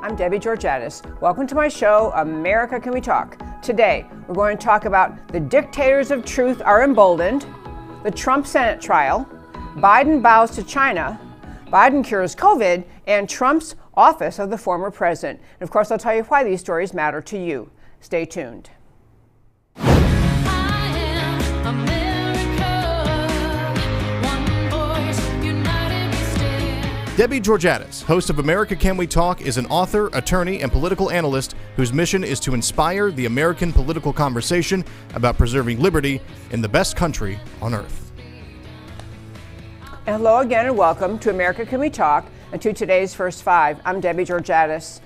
I'm Debbie Georgatos. Welcome to my show, America Can We Talk? Today, we're going to talk about the dictators of truth are emboldened, the Trump Senate trial, Biden bows to China, Biden cures COVID, and Trump's office of the former president. And of course, I'll tell you why these stories matter to you. Stay tuned. Debbie Georgatos, host of America Can We Talk, is an author, attorney, and political analyst whose mission is to inspire the American political conversation about preserving liberty in the best country on earth. Hello again and welcome to America Can We Talk and to today's First Five. I'm Debbie Georgatos.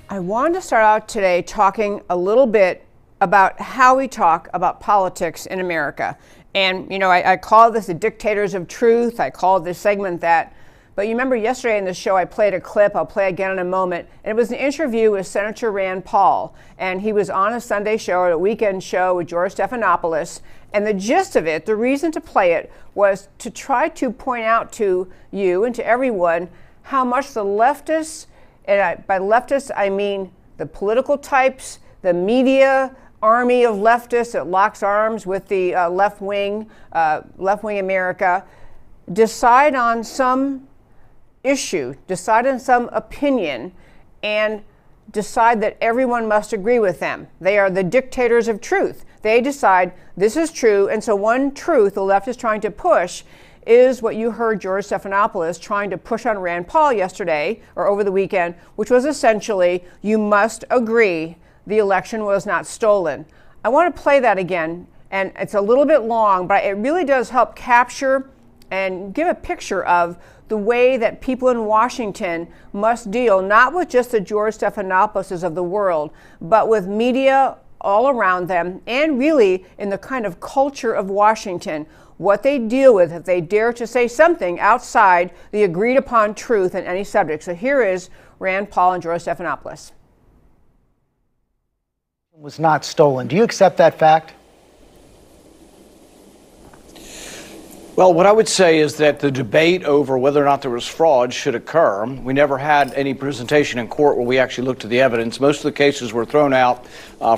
I wanted to start out today talking a little bit about how we talk about politics in America. And, you know, I call this the dictators of truth. I call this segment that. But you remember yesterday in the show, I played a clip, I'll play again in a moment, and it was an interview with Senator Rand Paul. And he was on a Sunday show or a weekend show with George Stephanopoulos. And the gist of it, the reason to play it, was to try to point out to you and to everyone how much the leftists, and by leftists I mean the political types, the media army of leftists that locks arms with the left-wing America, decide on some issue, decide on some opinion, and decide that everyone must agree with them. They are the dictators of truth. They decide this is true, and so one truth the left is trying to push is what you heard George Stephanopoulos trying to push on Rand Paul yesterday or over the weekend, which was essentially you must agree the election was not stolen. I want to play that again, and it's a little bit long, but it really does help capture and give a picture of the way that people in Washington must deal, not with just the George Stephanopoulos of the world, but with media all around them, and really in the kind of culture of Washington, what they deal with if they dare to say something outside the agreed upon truth in any subject. So here is Rand Paul and George Stephanopoulos. Was not stolen. Do you accept that fact? Well, what I would say is that the debate over whether or not there was fraud should occur. We never had any presentation in court where we actually looked at the evidence. Most of the cases were thrown out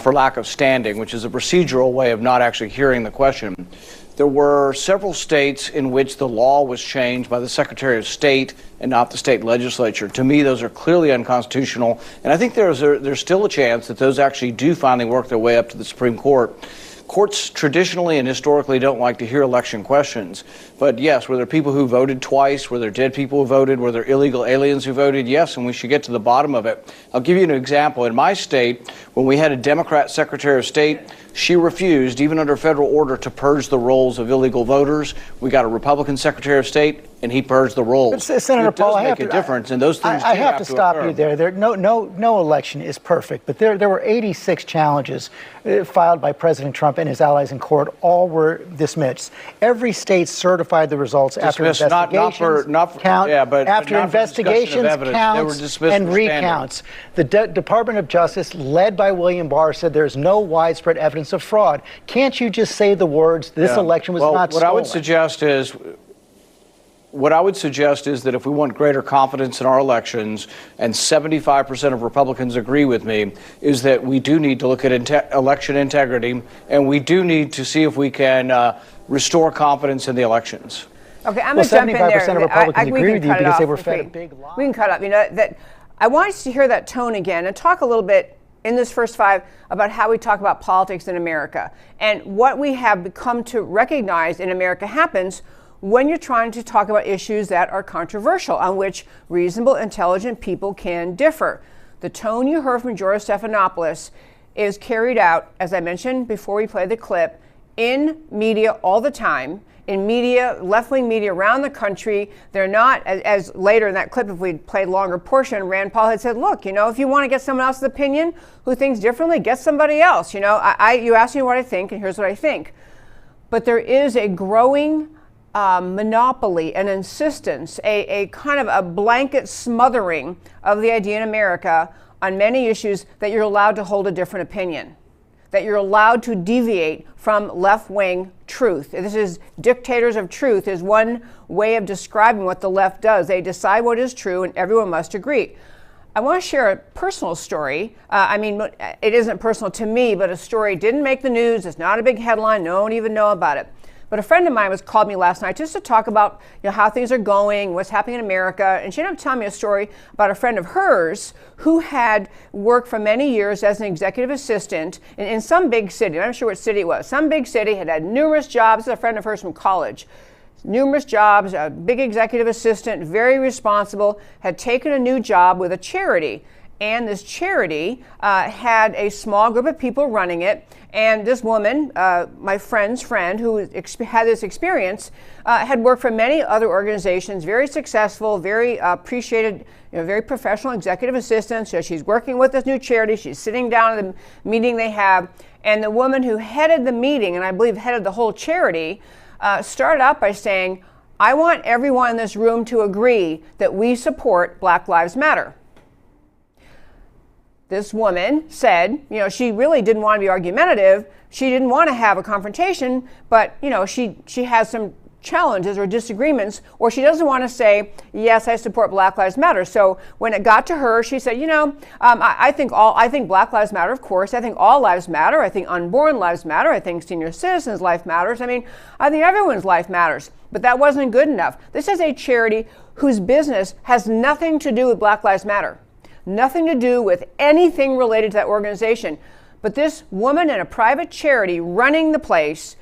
for lack of standing, which is a procedural way of not actually hearing the question. There were several states in which the law was changed by the Secretary of State and not the state legislature. To me, those are clearly unconstitutional, and I think there's still a chance that those actually do finally work their way up to the Supreme Court. Courts traditionally and historically don't like to hear election questions. But yes, were there people who voted twice? Were there dead people who voted? Were there illegal aliens who voted? Yes, and we should get to the bottom of it. I'll give you an example. In my state, when we had a Democrat Secretary of State, she refused, even under federal order, to purge the rolls of illegal voters. We got a Republican Secretary of State, and he purged the rolls. Senator Paul, I have to make a difference, and those things I have to stop occur. you there. No election is perfect, but there were 86 challenges filed by President Trump and his allies in court. All were dismissed. Every state certified the results after investigations, counts, and recounts. The Department of Justice, led by William Barr, said there's no widespread evidence of fraud. Can't you just say the words, this election was not stolen? What I would suggest is that if we want greater confidence in our elections, and 75% of Republicans agree with me, is that we do need to look at election integrity, and we do need to see if we can restore confidence in the elections. Okay, I'm going to jump in there. 75% of Republicans agree with you because they were fed a big lie. We can cut up. You know, that I want us to hear that tone again and talk a little bit in this First Five about how we talk about politics in America and what we have come to recognize in America happens when you're trying to talk about issues that are controversial, on which reasonable, intelligent people can differ. The tone you heard from George Stephanopoulos is carried out, as I mentioned before we play the clip, in media all the time, in media, left-wing media around the country. They're not, as later in that clip, if we played longer portion, Rand Paul had said, look, you know, if you want to get someone else's opinion who thinks differently, get somebody else. You know, you asked me what I think, and here's what I think. But there is a growing monopoly, an insistence, a kind of a blanket smothering of the idea in America on many issues that you're allowed to hold a different opinion, that you're allowed to deviate from left-wing truth. This is dictators of truth is one way of describing what the left does. They decide what is true and everyone must agree. I want to share a personal story. It isn't personal to me, but a story didn't make the news. It's not a big headline. No one even know about it. But a friend of mine called me last night just to talk about how things are going, what's happening in America. And she ended up telling me a story about a friend of hers who had worked for many years as an executive assistant in some big city. I'm not sure what city it was. Some big city, had numerous jobs. This is a friend of hers from college. Numerous jobs, a big executive assistant, very responsible, had taken a new job with a charity. And this charity had a small group of people running it. And this woman, my friend's friend, who had this experience, had worked for many other organizations, very successful, very appreciated, very professional executive assistant. So she's working with this new charity. She's sitting down at the meeting they have. And the woman who headed the meeting, and I believe headed the whole charity, started out by saying, I want everyone in this room to agree that we support Black Lives Matter. This woman said, she really didn't want to be argumentative. She didn't want to have a confrontation, but, she has some challenges or disagreements, or she doesn't want to say, yes, I support Black Lives Matter. So when it got to her, she said, I think Black Lives Matter, of course. I think all lives matter. I think unborn lives matter. I think senior citizens' life matters. I think everyone's life matters. But that wasn't good enough. This is a charity whose business has nothing to do with Black Lives Matter. Nothing to do with anything related to that organization. But this woman in a private charity running the place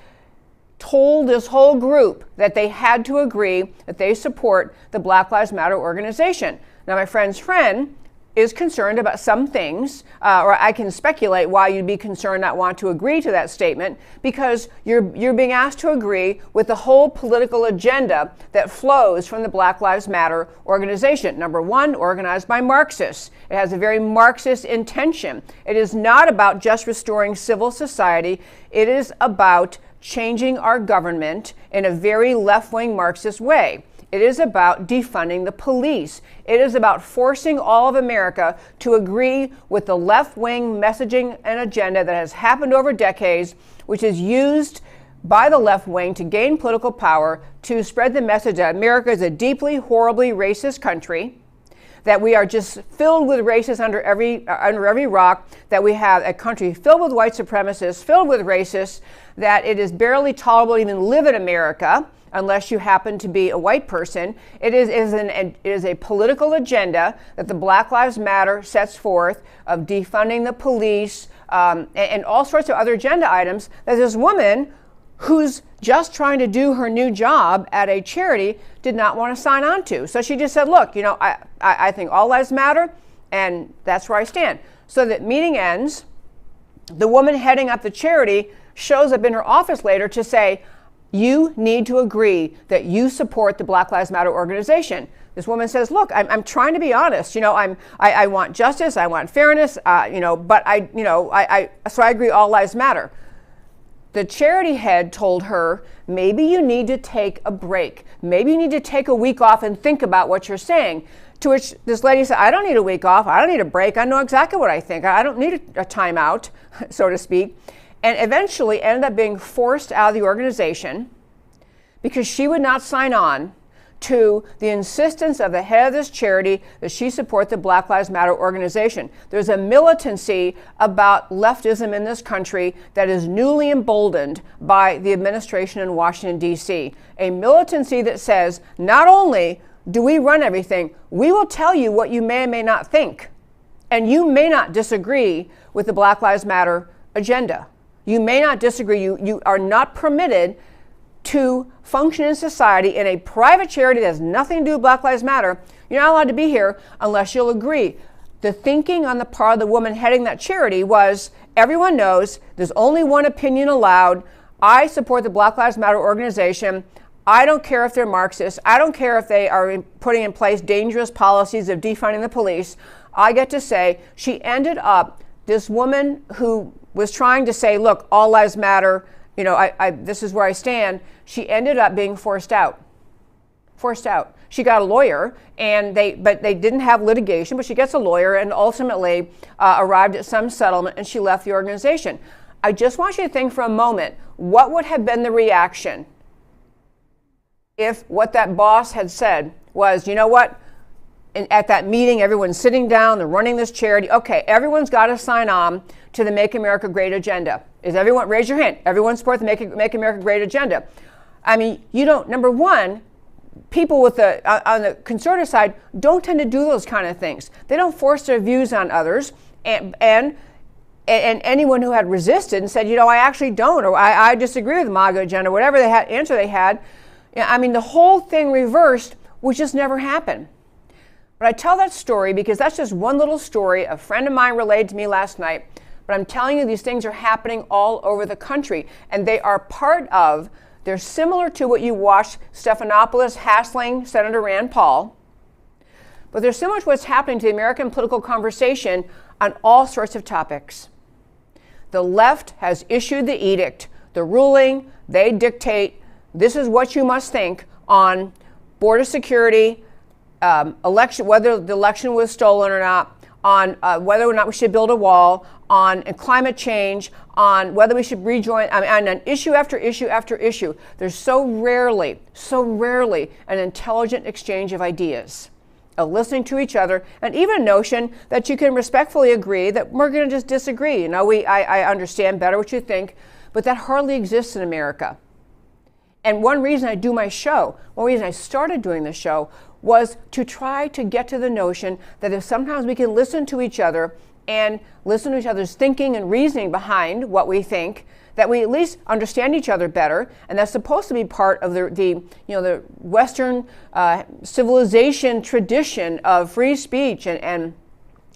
told this whole group that they had to agree that they support the Black Lives Matter organization. Now, my friend's friend is concerned about some things, or I can speculate why you'd be concerned, not want to agree to that statement, because you're being asked to agree with the whole political agenda that flows from the Black Lives Matter organization. Number one, organized by Marxists. It has a very Marxist intention. It is not about just restoring civil society. It is about changing our government in a very left-wing Marxist way. It is about defunding the police. It is about forcing all of America to agree with the left-wing messaging and agenda that has happened over decades, which is used by the left wing to gain political power to spread the message that America is a deeply, horribly racist country, that we are just filled with racists under every rock, that we have a country filled with white supremacists, filled with racists, that it is barely tolerable to even live in America unless you happen to be a white person. It is a political agenda that the Black Lives Matter sets forth of defunding the police and all sorts of other agenda items that this woman who's just trying to do her new job at a charity did not want to sign on to. So she just said, look, I think all lives matter, and that's where I stand. So the meeting ends. The woman heading up the charity shows up in her office later to say, you need to agree that you support the Black Lives Matter organization. This woman says, look, I'm trying to be honest. I want justice, I want fairness, so I agree all lives matter. The charity head told her, maybe you need to take a break. Maybe you need to take a week off and think about what you're saying. To which this lady said, I don't need a week off. I don't need a break. I know exactly what I think. I don't need a timeout, so to speak. And eventually ended up being forced out of the organization because she would not sign on to the insistence of the head of this charity that she support the Black Lives Matter organization. There's a militancy about leftism in this country that is newly emboldened by the administration in Washington, D.C. A militancy that says, not only do we run everything, we will tell you what you may or may not think. And you may not disagree with the Black Lives Matter agenda. You may not disagree. You are not permitted to function in society in a private charity that has nothing to do with Black Lives Matter. You're not allowed to be here unless you'll agree. The thinking on the part of the woman heading that charity was, everyone knows there's only one opinion allowed. I support the Black Lives Matter organization. I don't care if they're Marxists. I don't care if they are putting in place dangerous policies of defunding the police. I get to say, she ended up, this woman who was trying to say, look, all lives matter, this is where I stand, she ended up being forced out. She got a lawyer, but they didn't have litigation, but she gets a lawyer and ultimately arrived at some settlement, and she left the organization. I just want you to think for a moment, what would have been the reaction if what that boss had said was, you know what, at that meeting, everyone's sitting down, they're running this charity. Okay, everyone's got to sign on to the Make America Great agenda. Is everyone, raise your hand, everyone support the Make America Great agenda? I mean, you don't, number one, people with on the conservative side don't tend to do those kind of things. They don't force their views on others, and anyone who had resisted and said, I actually don't, or I disagree with the MAGA agenda, whatever answer they had, I mean, the whole thing reversed, which just never happened. But I tell that story because that's just one little story a friend of mine relayed to me last night. But I'm telling you, these things are happening all over the country, and they are they're similar to what you watched Stephanopoulos hassling Senator Rand Paul, but they're similar to what's happening to the American political conversation on all sorts of topics. The left has issued the edict, the ruling, they dictate, this is what you must think on border security, election, whether the election was stolen or not, on whether or not we should build a wall, on climate change, on whether we should rejoin, on issue after issue after issue. There's so rarely an intelligent exchange of ideas, of listening to each other, and even a notion that you can respectfully agree that we're going to just disagree. I understand better what you think, but that hardly exists in America. And one reason I do my show, one reason I started doing this show, was to try to get to the notion that if sometimes we can listen to each other and listen to each other's thinking and reasoning behind what we think, that we at least understand each other better, and that's supposed to be part of the Western civilization tradition of free speech and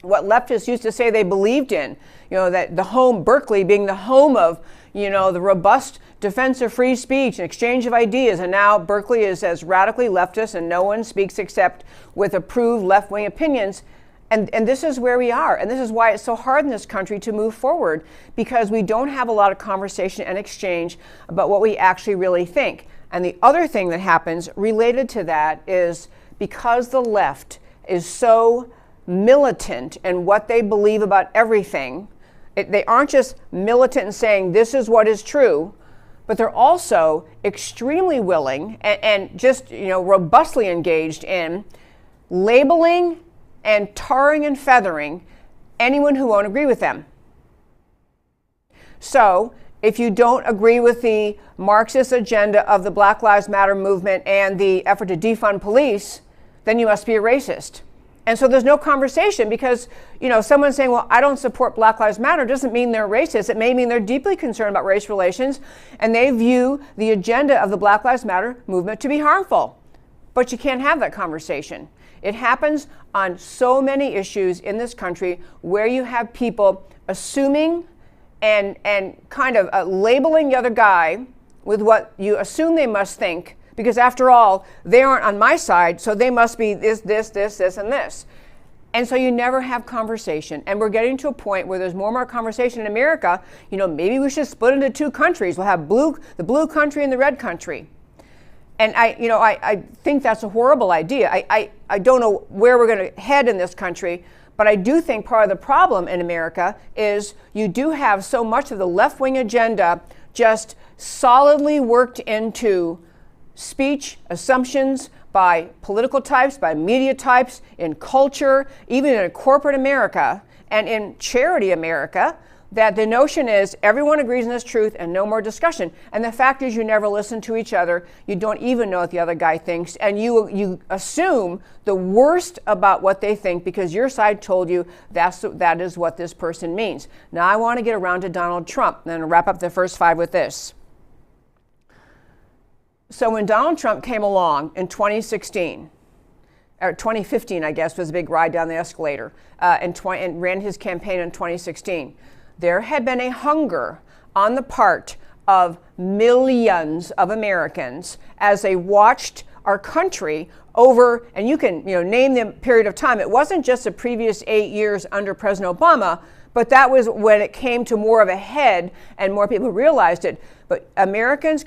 what leftists used to say they believed in. That the home, Berkeley being the home of the robust defense of free speech and exchange of ideas, and now Berkeley is as radically leftist and no one speaks except with approved left-wing opinions. And this is where we are, and this is why it's so hard in this country to move forward, because we don't have a lot of conversation and exchange about what we actually really think. And the other thing that happens related to that is because the left is so militant in what they believe about everything, they aren't just militant in saying this is what is true, but they're also extremely willing and just robustly engaged in labeling and tarring and feathering anyone who won't agree with them. So if you don't agree with the Marxist agenda of the Black Lives Matter movement and the effort to defund police, then you must be a racist. And so there's no conversation because, someone saying, well, I don't support Black Lives Matter doesn't mean they're racist. It may mean they're deeply concerned about race relations and they view the agenda of the Black Lives Matter movement to be harmful. But you can't have that conversation. It happens on so many issues in this country where you have people assuming and kind of labeling the other guy with what you assume they must think, because after all, they aren't on my side, so they must be this, and this. And so you never have conversation. And we're getting to a point where there's more and more conversation in America. Maybe we should split into two countries. We'll have the blue country and the red country. And I think that's a horrible idea. I don't know where we're going to head in this country, but I do think part of the problem in America is you do have so much of the left-wing agenda just solidly worked into speech, assumptions by political types, by media types, in culture, even in corporate America and in charity America, that the notion is everyone agrees on this truth and no more discussion. And the fact is you never listen to each other. You don't even know what the other guy thinks. And you assume the worst about what they think because your side told you that is what this person means. Now I want to get around to Donald Trump and then wrap up the first 5 with this. So when Donald Trump came along in 2016, or 2015, I guess, was a big ride down the escalator, and ran his campaign in 2016, there had been a hunger on the part of millions of Americans as they watched our country over, and you can name the period of time. It wasn't just the previous 8 years under President Obama, but that was when it came to more of a head and more people realized it. But Americans,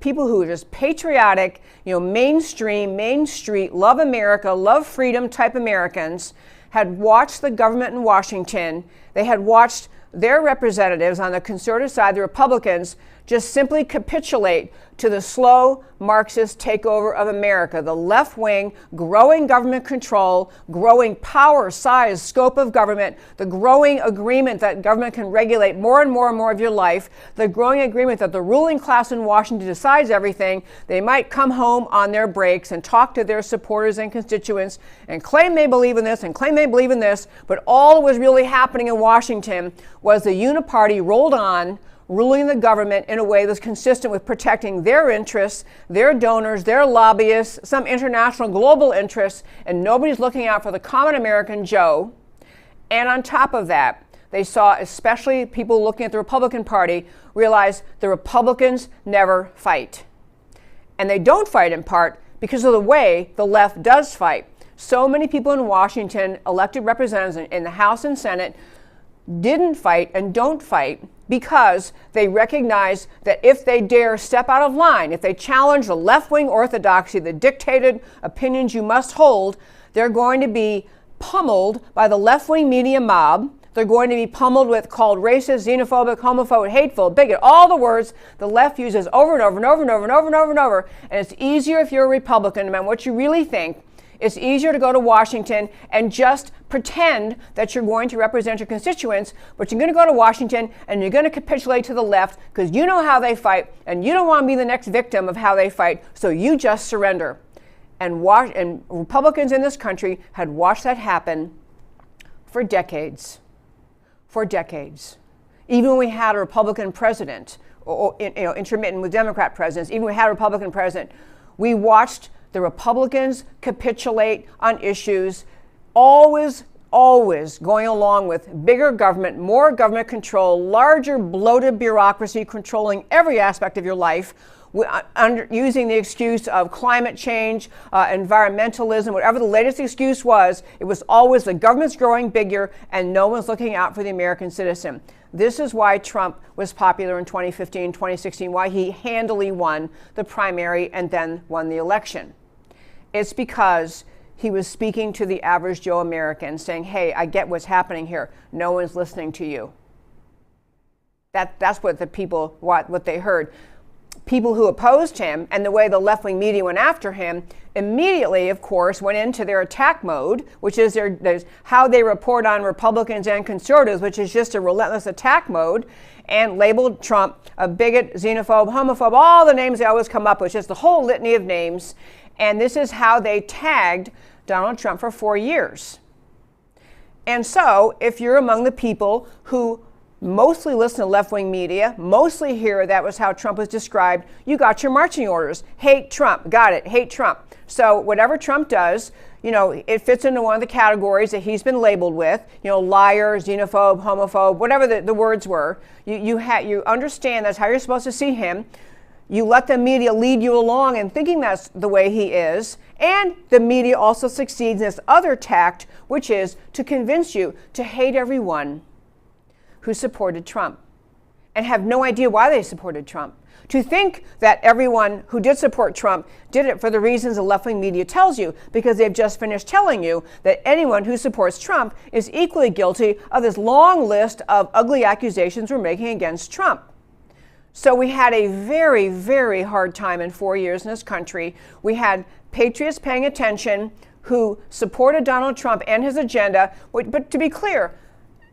people who are just patriotic, mainstream, Main Street, love America, love freedom type Americans, had watched the government in Washington. They had watched their representatives on the conservative side, the Republicans, just simply capitulate to the slow Marxist takeover of America, the left wing, growing government control, growing power, size, scope of government, the growing agreement that government can regulate more and more of your life, the growing agreement that the ruling class in Washington decides everything. They might come home on their breaks and talk to their supporters and constituents and claim they believe in this and claim they believe in this, but all that was really happening in Washington was the uniparty rolled on, ruling the government in a way that's consistent with protecting their interests, their donors, their lobbyists, some international global interests, and nobody's looking out for the common American Joe. And on top of that, they saw, especially people looking at the Republican Party, realize the Republicans never fight. And they don't fight in part because of the way the left does fight. So many people in Washington, elected representatives in the House and Senate, didn't fight and don't fight because they recognize that if they dare step out of line, if they challenge the left-wing orthodoxy, the dictated opinions you must hold, they're going to be pummeled by the left-wing media mob. They're going to be pummeled with called racist, xenophobic, homophobic, hateful, bigot, all the words the left uses over and over and over and over and over and over and over. And it's easier if you're a Republican, no matter what you really think. It's easier to go to Washington and just pretend that you're going to represent your constituents, but you're going to go to Washington and you're going to capitulate to the left because you know how they fight and you don't want to be the next victim of how they fight, so you just surrender. And Republicans in this country had watched that happen for decades. For decades. Even when we had a Republican president, or intermittent with Democrat presidents, even when we had a Republican president, we watched the Republicans capitulate on issues, always going along with bigger government, more government control, larger bloated bureaucracy controlling every aspect of your life, using the excuse of climate change, environmentalism, whatever the latest excuse was. It was always the government's growing bigger and no one's looking out for the American citizen. This is why Trump was popular in 2015, 2016, why he handily won the primary and then won the election. It's because he was speaking to the average Joe American, saying, hey, I get what's happening here. No one's listening to you. That's what the people, what they heard. People who opposed him and the way the left-wing media went after him immediately, of course, went into their attack mode, which is how they report on Republicans and conservatives, which is just a relentless attack mode, and labeled Trump a bigot, xenophobe, homophobe, all the names they always come up with, just the whole litany of names. And this is how they tagged Donald Trump for 4 years. And so, if you're among the people who mostly listen to left-wing media, mostly hear that was how Trump was described, you got your marching orders. Hate Trump. Got it. Hate Trump. So whatever Trump does, it fits into one of the categories that he's been labeled with, liar, xenophobe, homophobe, whatever the words were. You understand that's how you're supposed to see him. You let the media lead you along in thinking that's the way he is. And the media also succeeds in this other tact, which is to convince you to hate everyone who supported Trump and have no idea why they supported Trump. To think that everyone who did support Trump did it for the reasons the left-wing media tells you, because they've just finished telling you that anyone who supports Trump is equally guilty of this long list of ugly accusations we're making against Trump. So we had a very, very hard time in 4 years in this country. We had patriots paying attention who supported Donald Trump and his agenda. But to be clear,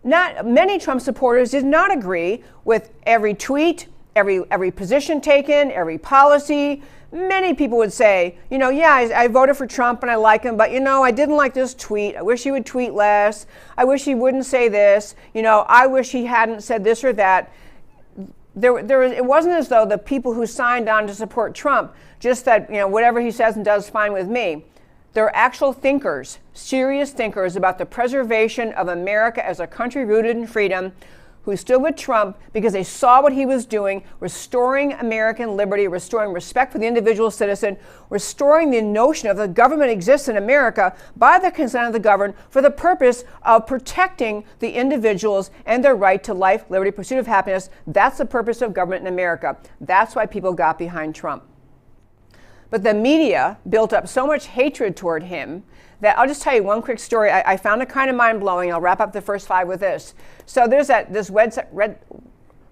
not many Trump supporters did not agree with every tweet, every position taken, every policy. Many people would say, I voted for Trump and I like him, but I didn't like this tweet. I wish he would tweet less. I wish he wouldn't say this. I wish he hadn't said this or that. It wasn't as though the people who signed on to support Trump just said, whatever he says and does, fine with me. They're actual thinkers, serious thinkers about the preservation of America as a country rooted in freedom, who stood with Trump because they saw what he was doing, restoring American liberty, restoring respect for the individual citizen, restoring the notion of the government exists in America by the consent of the governed for the purpose of protecting the individuals and their right to life, liberty, pursuit of happiness. That's the purpose of government in America. That's why people got behind Trump. But the media built up so much hatred toward him that I'll just tell you one quick story. I found it kind of mind-blowing. I'll wrap up the first 5 with this. So there's this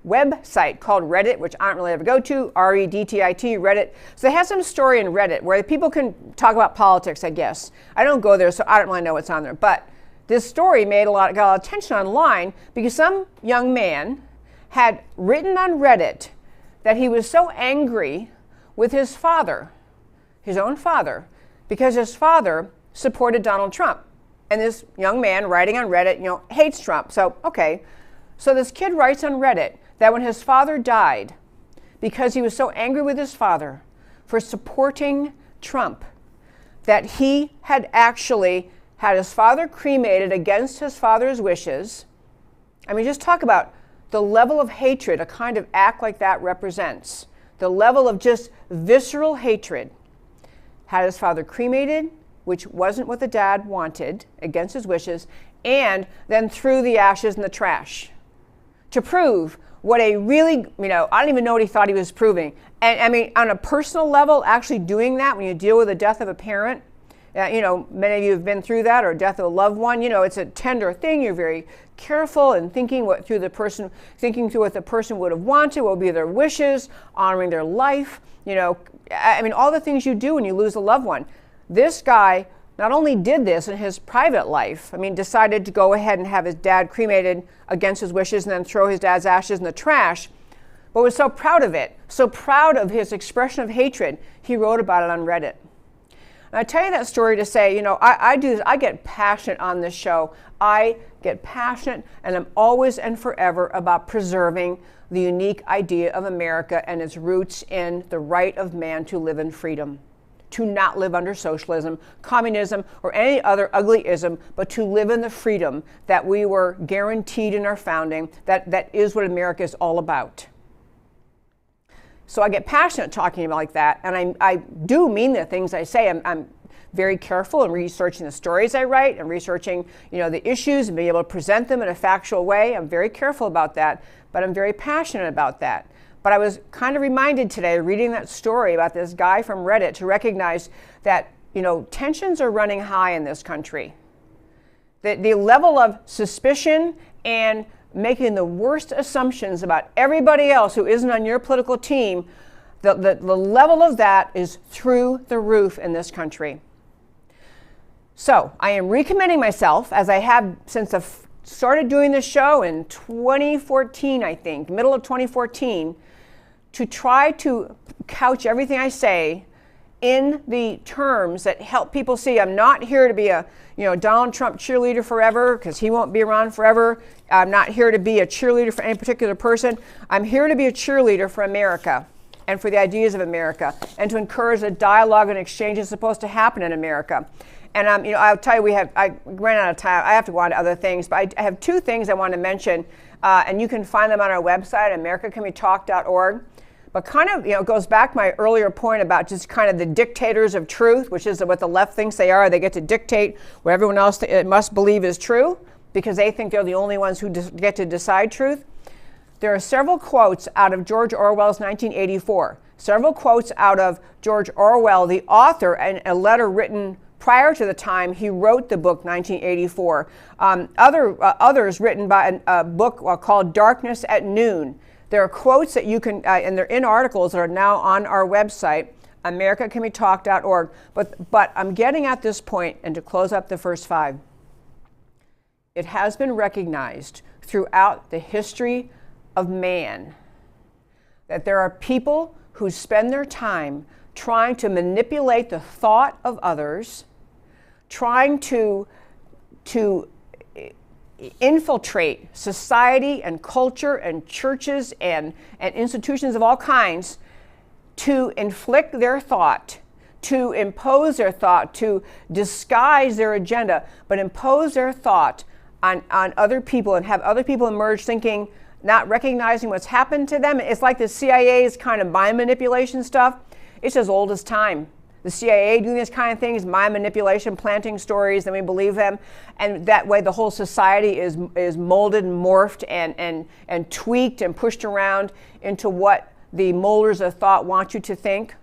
website called Reddit, which I don't really ever go to, Reddit, Reddit. So they have some story in Reddit where people can talk about politics, I guess. I don't go there, so I don't really know what's on there. But this story got a lot of attention online because some young man had written on Reddit that he was so angry with his father, his own father, because his father supported Donald Trump. And this young man writing on Reddit, hates Trump. So, okay. So this kid writes on Reddit that when his father died, because he was so angry with his father for supporting Trump, that he had actually had his father cremated against his father's wishes. I mean, just talk about the level of hatred a kind of act like that represents. The level of just visceral hatred. Had his father cremated, which wasn't what the dad wanted, against his wishes, and then threw the ashes in the trash to prove what a really, I don't even know what he thought he was proving. And I mean, on a personal level, actually doing that when you deal with the death of a parent, many of you have been through that, or death of a loved one, it's a tender thing. You're very careful and thinking through what the person would have wanted, what would be their wishes, honoring their life, all the things you do when you lose a loved one. This guy not only did this in his private life, decided to go ahead and have his dad cremated against his wishes and then throw his dad's ashes in the trash, but was so proud of it, so proud of his expression of hatred, he wrote about it on Reddit. And I tell you that story to say, I do this, I get passionate on this show. I get passionate, and I'm always and forever about preserving the unique idea of America and its roots in the right of man to live in freedom. To not live under socialism, communism, or any other ugly-ism, but to live in the freedom that we were guaranteed in our founding, that is what America is all about. So I get passionate talking about like that, and I do mean the things I say. I'm very careful in researching the stories I write and researching, the issues and being able to present them in a factual way. I'm very careful about that, but I'm very passionate about that. But I was kind of reminded today, reading that story about this guy from Reddit, to recognize that, tensions are running high in this country. The level of suspicion and making the worst assumptions about everybody else who isn't on your political team, the level of that is through the roof in this country. So I am recommitting myself, as I have since I started doing this show in 2014, I think, middle of 2014, to try to couch everything I say in the terms that help people see I'm not here to be a Donald Trump cheerleader forever, because he won't be around forever. I'm not here to be a cheerleader for any particular person. I'm here to be a cheerleader for America and for the ideas of America, and to encourage a dialogue and exchange that's supposed to happen in America. And I'll tell you, I ran out of time. I have to go on to other things, but I have two things I want to mention, and you can find them on our website, americacanwetalk.org. But kind of, it goes back to my earlier point about just kind of the dictators of truth, which is what the left thinks they are. They get to dictate what everyone else must believe is true because they think they're the only ones who get to decide truth. There are several quotes out of George Orwell's 1984, several quotes out of George Orwell, the author, and a letter written prior to the time he wrote the book 1984. Others written by a book called Darkness at Noon. There are quotes that you can, and they're in articles that are now on our website, americacanwetalk.org. But I'm getting at this point, and to close up the first five, it has been recognized throughout the history of man that there are people who spend their time trying to manipulate the thought of others, trying to infiltrate society and culture and churches and institutions of all kinds to inflict their thought, to impose their thought, to disguise their agenda, but impose their thought on other people and have other people emerge thinking, not recognizing what's happened to them. It's like the CIA's kind of mind manipulation stuff. It's as old as time. The CIA doing this kind of things, mind manipulation, planting stories, then we believe them. And that way the whole society is molded and morphed and tweaked and pushed around into what the molders of thought want you to think.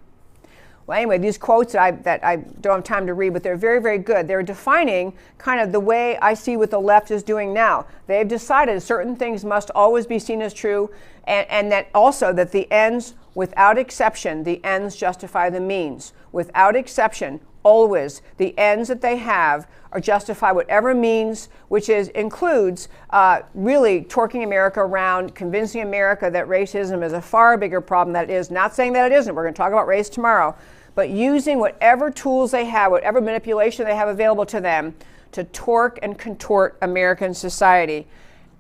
Well, anyway, these quotes that I don't have time to read, but they're very, very good. They're defining kind of the way I see what the left is doing now. They've decided certain things must always be seen as true, and that also that the ends, without exception, the ends justify the means. Without exception, always, the ends that they have are justify whatever means, which includes really torquing America around, convincing America that racism is a far bigger problem than it is. Not saying that it isn't. We're going to talk about race tomorrow. But using whatever tools they have, whatever manipulation they have available to them to torque and contort American society.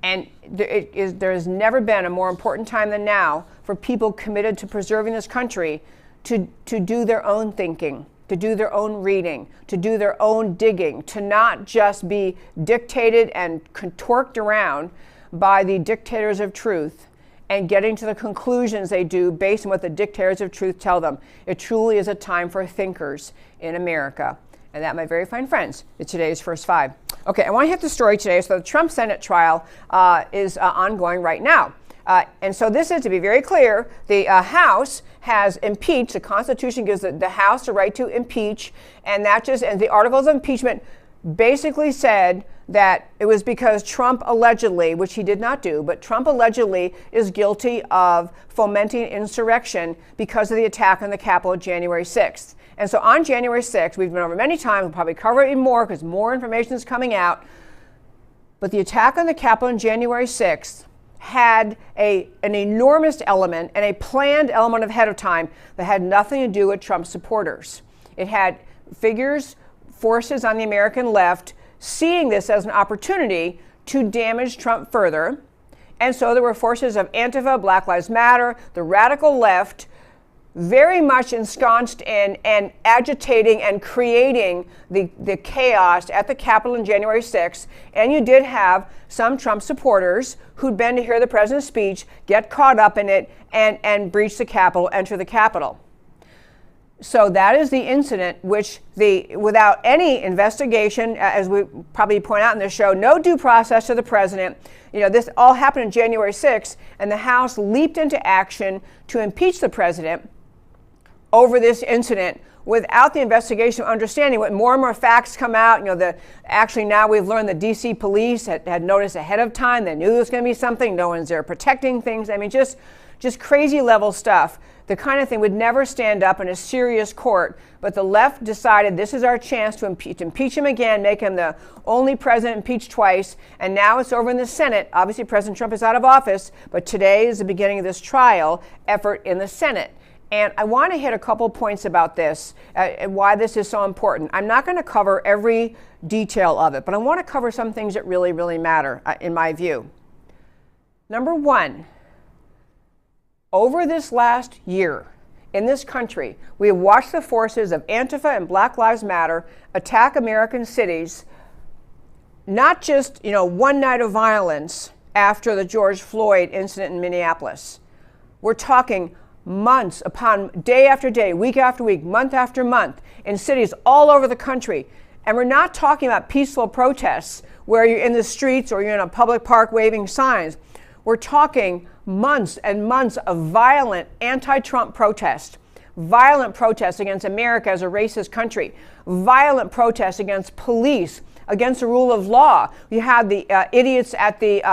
And there has never been a more important time than now for people committed to preserving this country to do their own thinking, to do their own reading, to do their own digging, to not just be dictated and contorted around by the dictators of truth and getting to the conclusions they do based on what the dictators of truth tell them. It truly is a time for thinkers in America. And that, my very fine friends, is today's First Five. Okay, I want to hit the story today. So the Trump Senate trial is ongoing right now. And so this is, to be very clear, the House has impeached. The Constitution gives the House the right to impeach. And the articles of impeachment basically said that it was because Trump allegedly, which he did not do, but Trump allegedly is guilty of fomenting insurrection because of the attack on the Capitol January 6th. And so on January 6th, we've been over many times, we'll probably cover it even more because more information is coming out. But the attack on the Capitol on January 6th had an enormous element and a planned element ahead of time that had nothing to do with Trump supporters. It had figures, forces on the American left seeing this as an opportunity to damage Trump further. And so there were forces of Antifa, Black Lives Matter, the radical left, very much ensconced in and agitating and creating the chaos at the Capitol on January 6th. And you did have some Trump supporters who'd been to hear the president's speech, get caught up in it, and breach the Capitol, enter the Capitol. So that is the incident which without any investigation, as we probably point out in this show, no due process to the president. This all happened on January 6th, and the House leaped into action to impeach the president over this incident without the investigation of understanding. When more and more facts come out, actually now we've learned the DC police had noticed ahead of time. They knew there was going to be something. No one's there protecting things. I mean, just crazy level stuff. The kind of thing would never stand up in a serious court, but the left decided this is our chance to impeach him again, make him the only president impeached twice, and now it's over in the Senate. Obviously, President Trump is out of office, but today is the beginning of this trial effort in the Senate. And I want to hit a couple points about this and why this is so important. I'm not going to cover every detail of it, but I want to cover some things that really, really matter, in my view. Number one, over this last year in this country, we have watched the forces of Antifa and Black Lives Matter attack American cities, not just, one night of violence after the George Floyd incident in Minneapolis. We're talking months upon day after day, week after week, month after month in cities all over the country. And we're not talking about peaceful protests where you're in the streets or you're in a public park waving signs. We're talking months and months of violent anti-Trump protests, violent protests against America as a racist country, violent protests against police, against the rule of law. You had the idiots at it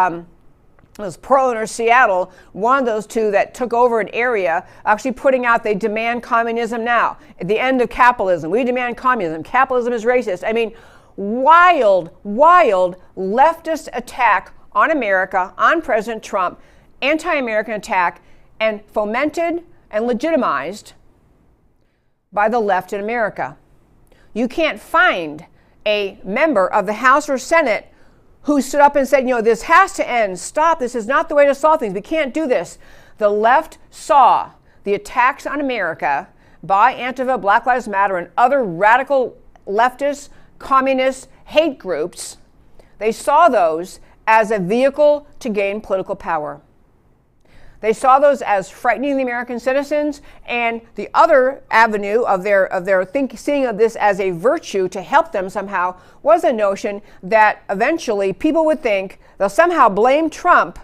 was Portland or Seattle, one of those two that took over an area, actually putting out, they demand communism now. At the end of capitalism, we demand communism. Capitalism is racist. I mean, wild leftist attack on America, on President Trump, anti-American attack, and fomented and legitimized by the left in America. You can't find a member of the House or Senate who stood up and said, this has to end. Stop. This is not the way to solve things. We can't do this. The left saw the attacks on America by Antifa, Black Lives Matter, and other radical leftist, communist hate groups. They saw those as a vehicle to gain political power. They saw those as frightening the American citizens, and the other avenue of their seeing of this as a virtue to help them somehow was a notion that eventually people would think they'll somehow blame Trump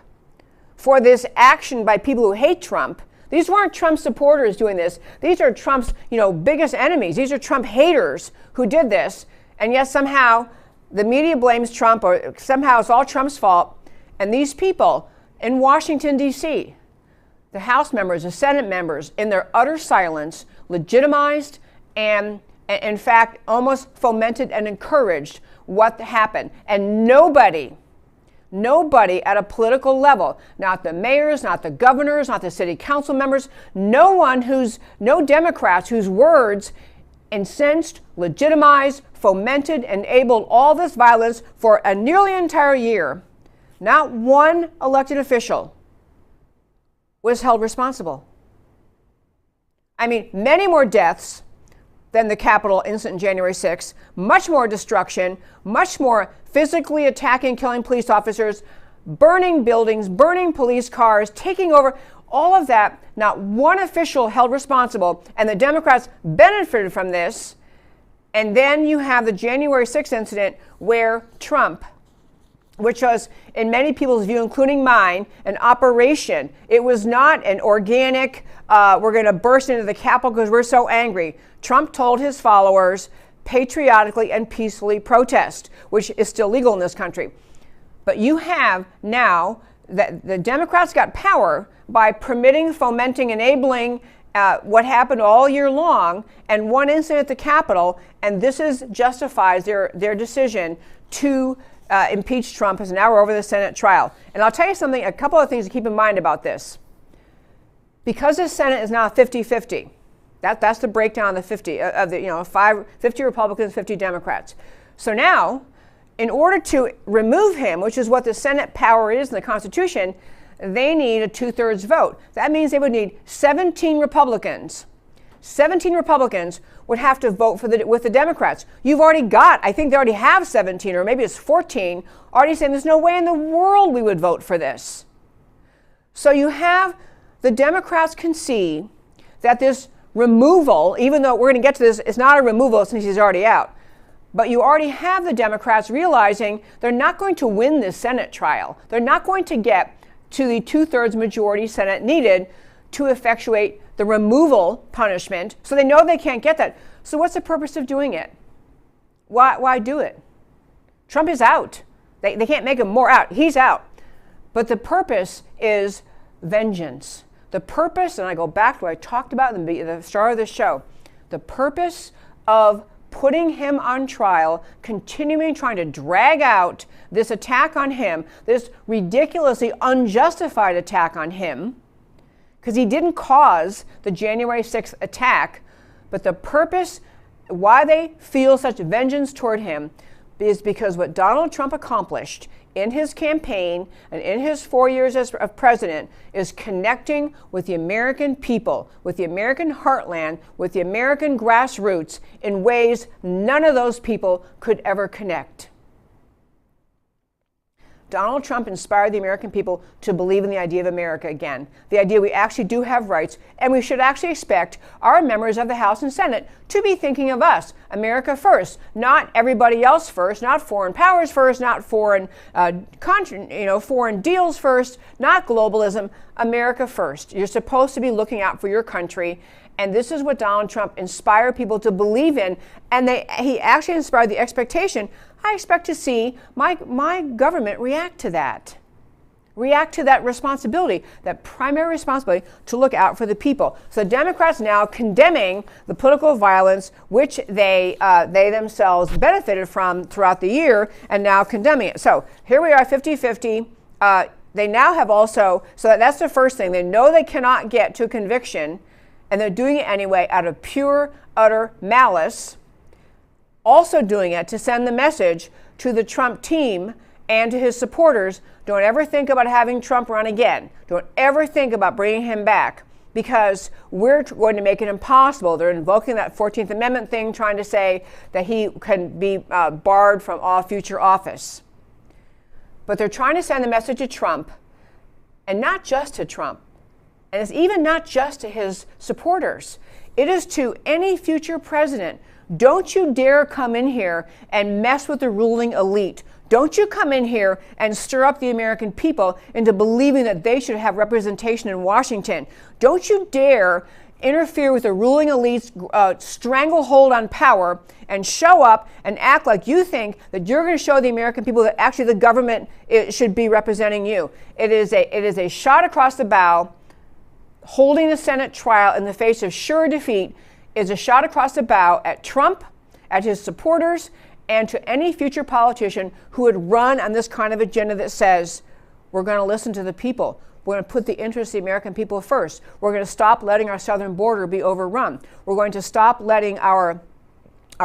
for this action by people who hate Trump. These weren't Trump supporters doing this. These are Trump's, biggest enemies. These are Trump haters who did this. And yet somehow the media blames Trump, or somehow it's all Trump's fault. And these people in Washington, D.C., the House members, the Senate members, in their utter silence, legitimized and, in fact, almost fomented and encouraged what happened. And nobody at a political level, not the mayors, not the governors, not the city council members, no Democrats whose words incensed, legitimized, fomented, enabled all this violence for a nearly entire year, not one elected official was held responsible. I mean, many more deaths than the Capitol incident on January 6th, much more destruction, much more physically attacking, killing police officers, burning buildings, burning police cars, taking over, all of that, not one official held responsible, and the Democrats benefited from this. And then you have the January 6th incident where Trump, which was, in many people's view, including mine, an operation. It was not an organic, we're going to burst into the Capitol because we're so angry. Trump told his followers patriotically and peacefully protest, which is still legal in this country. But you have now that the Democrats got power by permitting, fomenting, enabling what happened all year long, and one incident at the Capitol, and this justifies their decision to impeach Trump as now we're over the Senate trial. And I'll tell you something, a couple of things to keep in mind about this. Because the Senate is now 50-50, that's the breakdown of the 50, 50 Republicans, 50 Democrats. So now, in order to remove him, which is what the Senate power is in the Constitution, they need a 2/3 vote. That means they would need 17 Republicans. 17 Republicans would have to vote with the Democrats. You've already got, I think they already have 17, or maybe it's 14, already saying there's no way in the world we would vote for this. So you have the Democrats can see that this removal, even though we're going to get to this, it's not a removal since he's already out. But you already have the Democrats realizing they're not going to win this Senate trial. They're not going to get to the 2/3 majority Senate needed to effectuate the removal punishment. So they know they can't get that. So what's the purpose of doing it? Why do it? Trump is out. They can't make him more out. He's out. But the purpose is vengeance. The purpose, and I go back to what I talked about at the start of the show, the purpose of putting him on trial, trying to drag out this attack on him, this ridiculously unjustified attack on him, because he didn't cause the January 6th attack, but the purpose, why they feel such vengeance toward him, is because what Donald Trump accomplished in his campaign and in his 4 years as president is connecting with the American people, with the American heartland, with the American grassroots in ways none of those people could ever connect. Donald Trump inspired the American people to believe in the idea of America again, the idea we actually do have rights, and we should actually expect our members of the House and Senate to be thinking of us, America first, not everybody else first, not foreign powers first, not foreign deals first, not globalism, America first. You're supposed to be looking out for your country, and this is what Donald Trump inspired people to believe in, and he actually inspired the expectation. I expect to see my government react to that responsibility, that primary responsibility to look out for the people. So the Democrats now condemning the political violence, which they themselves benefited from throughout the year, and now condemning it. So here we are, 50-50. They now have also, so that's the first thing. They know they cannot get to a conviction, and they're doing it anyway out of pure, utter malice. Also doing it to send the message to the Trump team and to his supporters, don't ever think about having Trump run again. Don't ever think about bringing him back, because we're going to make it impossible. They're invoking that 14th Amendment thing, trying to say that he can be barred from all future office. But they're trying to send the message to Trump, and not just to Trump. And it's even not just to his supporters. It is to any future president. Don't you dare come in here and mess with the ruling elite. Don't you come in here and stir up the American people into believing that they should have representation in Washington. Don't you dare interfere with the ruling elite's stranglehold on power and show up and act like you think that you're going to show the American people that actually the government should be representing you. It is a shot across the bow. Holding the Senate trial in the face of sure defeat is a shot across the bow at Trump, at his supporters, and to any future politician who would run on this kind of agenda that says, we're going to listen to the people. We're going to put the interests of the American people first. We're going to stop letting our southern border be overrun. We're going to stop letting our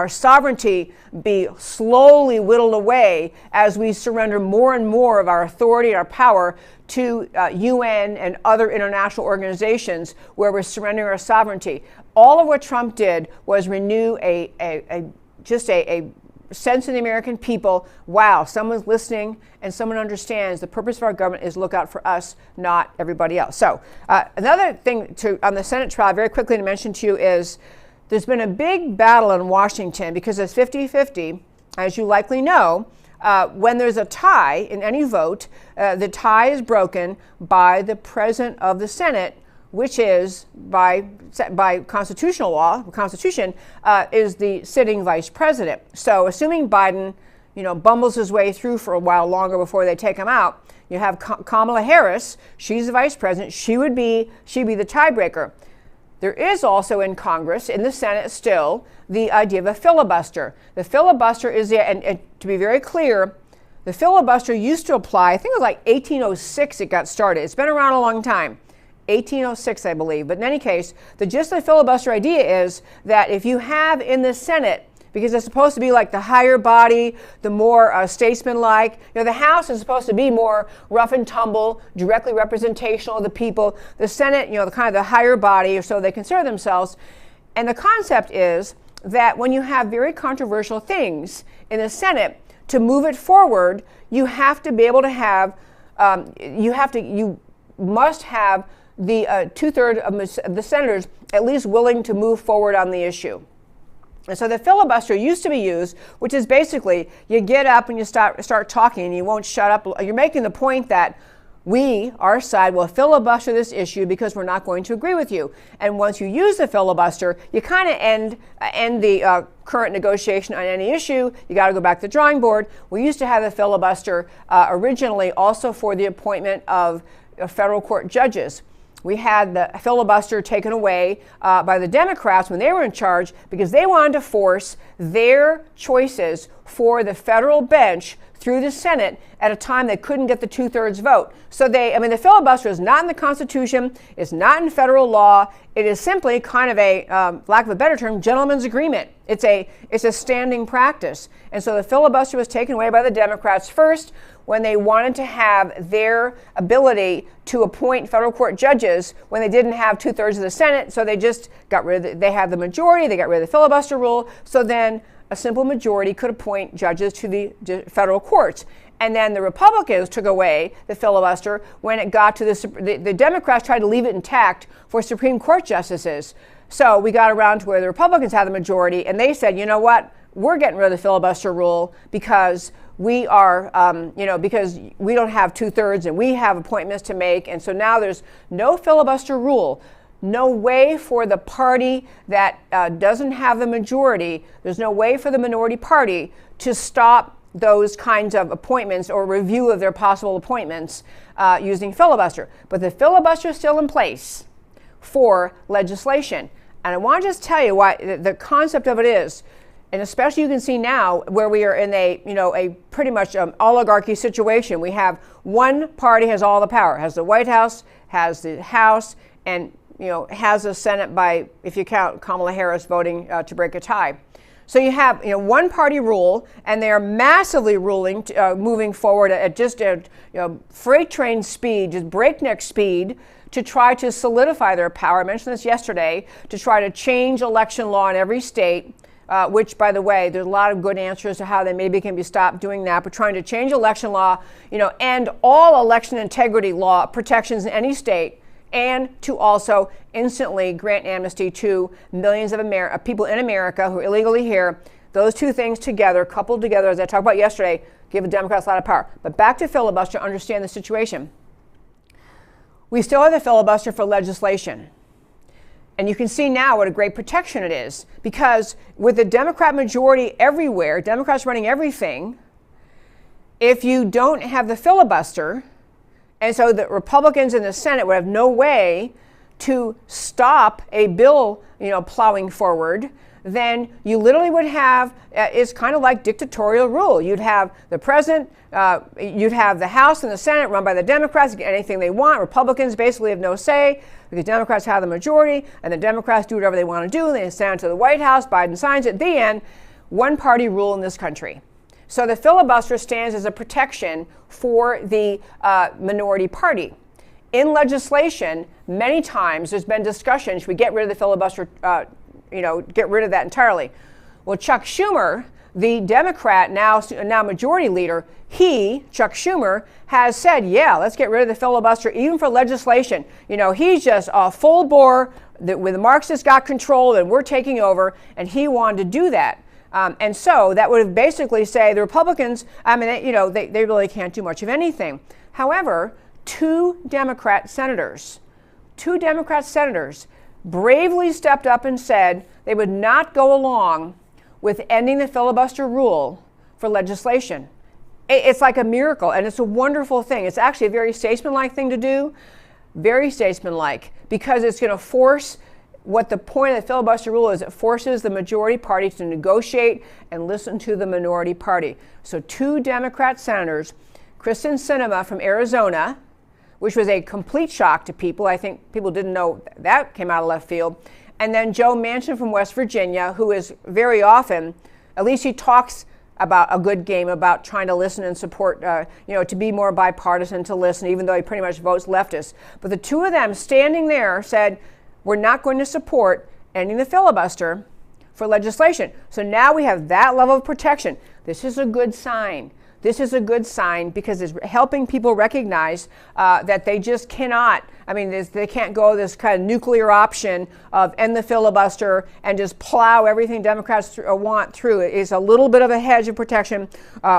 sovereignty be slowly whittled away as we surrender more and more of our authority and our power to UN and other international organizations where we're surrendering our sovereignty. All of what Trump did was renew a sense in the American people, wow, someone's listening and someone understands the purpose of our government is look out for us, not everybody else. So another thing on the Senate trial, very quickly to mention to you, is there's been a big battle in Washington because it's 50-50, as you likely know. When there's a tie in any vote, the tie is broken by the president of the Senate, which is by constitutional law, Constitution, is the sitting vice president. So assuming Biden, bumbles his way through for a while longer before they take him out, you have Kamala Harris. She's the vice president. She'd be the tiebreaker. There is also in Congress, in the Senate still, the idea of a filibuster. The filibuster is, and to be very clear, the filibuster used to apply, I think it was like 1806 it got started. It's been around a long time. 1806, I believe. But in any case, the gist of the filibuster idea is that if you have in the Senate, because it's supposed to be like the higher body, the more statesman-like, the House is supposed to be more rough and tumble, directly representational of the people. The Senate, the kind of the higher body, or so they consider themselves. And the concept is that when you have very controversial things in the Senate, to move it forward, you have to be able to have, you must have the 2/3 of the senators at least willing to move forward on the issue. And so the filibuster used to be used, which is basically you get up and you start talking and you won't shut up. You're making the point that we, our side, will filibuster this issue because we're not going to agree with you. And once you use the filibuster, you kind of end the current negotiation on any issue. You got to go back to the drawing board. We used to have the filibuster originally also for the appointment of federal court judges. We had the filibuster taken away by the Democrats when they were in charge because they wanted to force their choices for the federal bench through the Senate at a time they couldn't get the 2/3 vote. So the filibuster is not in the Constitution, it's not in federal law, it is simply kind of a, lack of a better term, gentleman's agreement. It's a standing practice. And so the filibuster was taken away by the Democrats first when they wanted to have their ability to appoint federal court judges when they didn't have 2/3 of the Senate. So they just got rid of they had the majority, they got rid of the filibuster rule. So then a simple majority could appoint judges to the federal courts. And then the Republicans took away the filibuster when it got to the Democrats tried to leave it intact for Supreme Court justices. So we got around to where the Republicans had the majority and they said, you know what, we're getting rid of the filibuster rule because we are, because we don't have 2/3 and we have appointments to make. And so now there's no filibuster rule. No way for the party that doesn't have the majority, there's no way for the minority party to stop those kinds of appointments or review of their possible appointments using filibuster. But the filibuster is still in place for legislation. And I want to just tell you why the concept of it is, and especially you can see now where we are in a pretty much oligarchy situation. We have one party has all the power, has the White House, has the House, and has the Senate by, if you count Kamala Harris voting to break a tie. So you have one party rule, and they are massively ruling, moving forward at just freight train speed, just breakneck speed, to try to solidify their power. I mentioned this yesterday, to try to change election law in every state. Which, by the way, there's a lot of good answers to how they maybe can be stopped doing that, but trying to change election law, and all election integrity law protections in any state, and to also instantly grant amnesty to millions of people in America who are illegally here. Those two things together, coupled together, as I talked about yesterday, give the Democrats a lot of power. But back to filibuster, understand the situation. We still have the filibuster for legislation. And you can see now what a great protection it is, because with the Democrat majority everywhere, Democrats running everything, if you don't have the filibuster, and so the Republicans in the Senate would have no way to stop a bill, plowing forward, then you literally would have, it's kind of like dictatorial rule. You'd have the president, you'd have the House and the Senate run by the Democrats, get anything they want. Republicans basically have no say because Democrats have the majority, and the Democrats do whatever they want to do. They send it to the White House, Biden signs it. At the end, one-party rule in this country. So the filibuster stands as a protection for the minority party. In legislation, many times there's been discussion, should we get rid of the filibuster, get rid of that entirely? Well, Chuck Schumer, the Democrat, now majority leader, Chuck Schumer, has said, yeah, let's get rid of the filibuster, even for legislation. He's just a full bore, with the Marxists got control and we're taking over, and he wanted to do that. And so that would basically say the Republicans, they really can't do much of anything. However, two Democrat senators bravely stepped up and said they would not go along with ending the filibuster rule for legislation. It's like a miracle, and it's a wonderful thing. It's actually a very statesmanlike thing to do, very statesmanlike, because it's going to force, what the point of the filibuster rule is, it forces the majority party to negotiate and listen to the minority party. So two Democrat senators, Kristen Sinema from Arizona, which was a complete shock to people. I think people didn't know that came out of left field. And then Joe Manchin from West Virginia, who is very often, at least he talks about a good game, about trying to listen and support, to be more bipartisan, to listen, even though he pretty much votes leftist. But the two of them standing there said, we're not going to support ending the filibuster for legislation. So now we have that level of protection. This is a good sign. This is a good sign because it's helping people recognize that they just cannot, they can't go this kind of nuclear option of end the filibuster and just plow everything Democrats want through. It is a little bit of a hedge of protection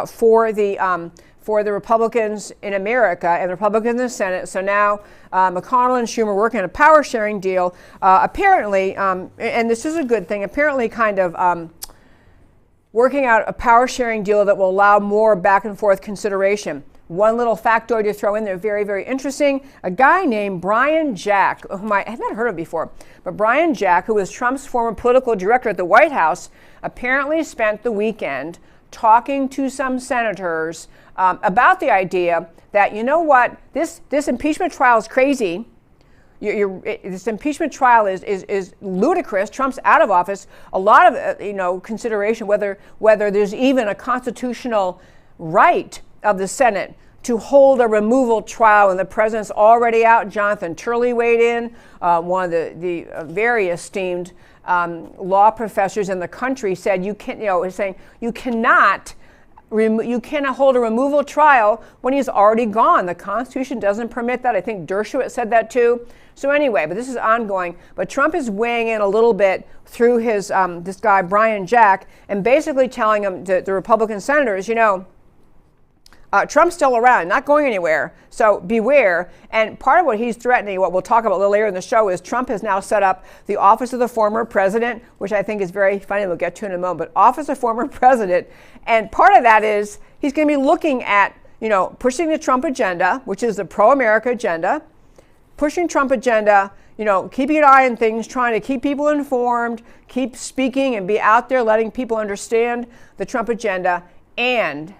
for the Republicans in America and the Republicans in the Senate. So now McConnell and Schumer working on a power sharing deal, apparently, and this is a good thing, apparently kind of working out a power sharing deal that will allow more back and forth consideration. One little factoid to throw in there, very, very interesting. A guy named Brian Jack, whom I had not heard of before, but Brian Jack, who was Trump's former political director at the White House, apparently spent the weekend talking to some senators about the idea that, this impeachment trial is crazy. This impeachment trial is ludicrous. Trump's out of office. A lot of consideration whether there's even a constitutional right of the Senate to hold a removal trial, and the president's already out. Jonathan Turley weighed in, one of the very esteemed law professors in the country, said you cannot hold a removal trial when he's already gone. The Constitution doesn't permit that. I think Dershowitz said that too. So anyway, but this is ongoing. But Trump is weighing in a little bit through his this guy Brian Jack, and basically telling him, the Republican senators, Trump's still around, not going anywhere. So beware. And part of what he's threatening, what we'll talk about a little later in the show, is Trump has now set up the office of the former president, which I think is very funny. We'll get to in a moment. But office of former president, and part of that is he's going to be looking at pushing the Trump agenda, which is the pro-America agenda. Pushing Trump agenda, keeping an eye on things, trying to keep people informed, keep speaking and be out there letting people understand the Trump agenda, and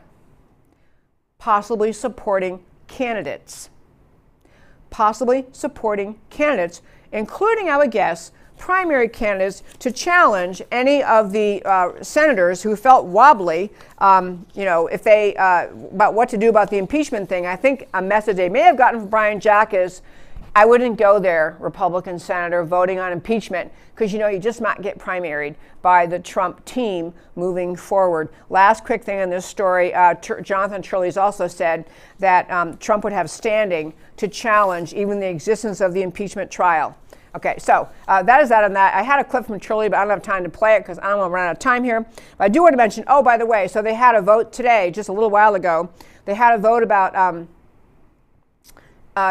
possibly supporting candidates. Including, I would guess, primary candidates to challenge any of the senators who felt wobbly, if they, about what to do about the impeachment thing. I think a message they may have gotten from Brian Jack is, I wouldn't go there, Republican senator, voting on impeachment, because you just might get primaried by the Trump team moving forward. Last quick thing on this story, Jonathan Turley's also said that Trump would have standing to challenge even the existence of the impeachment trial. Okay, so that is that on that. I had a clip from Turley, but I don't have time to play it because I don't want to run out of time here. But I do want to mention, oh, by the way, so they had a vote today, just a little while ago. They had a vote about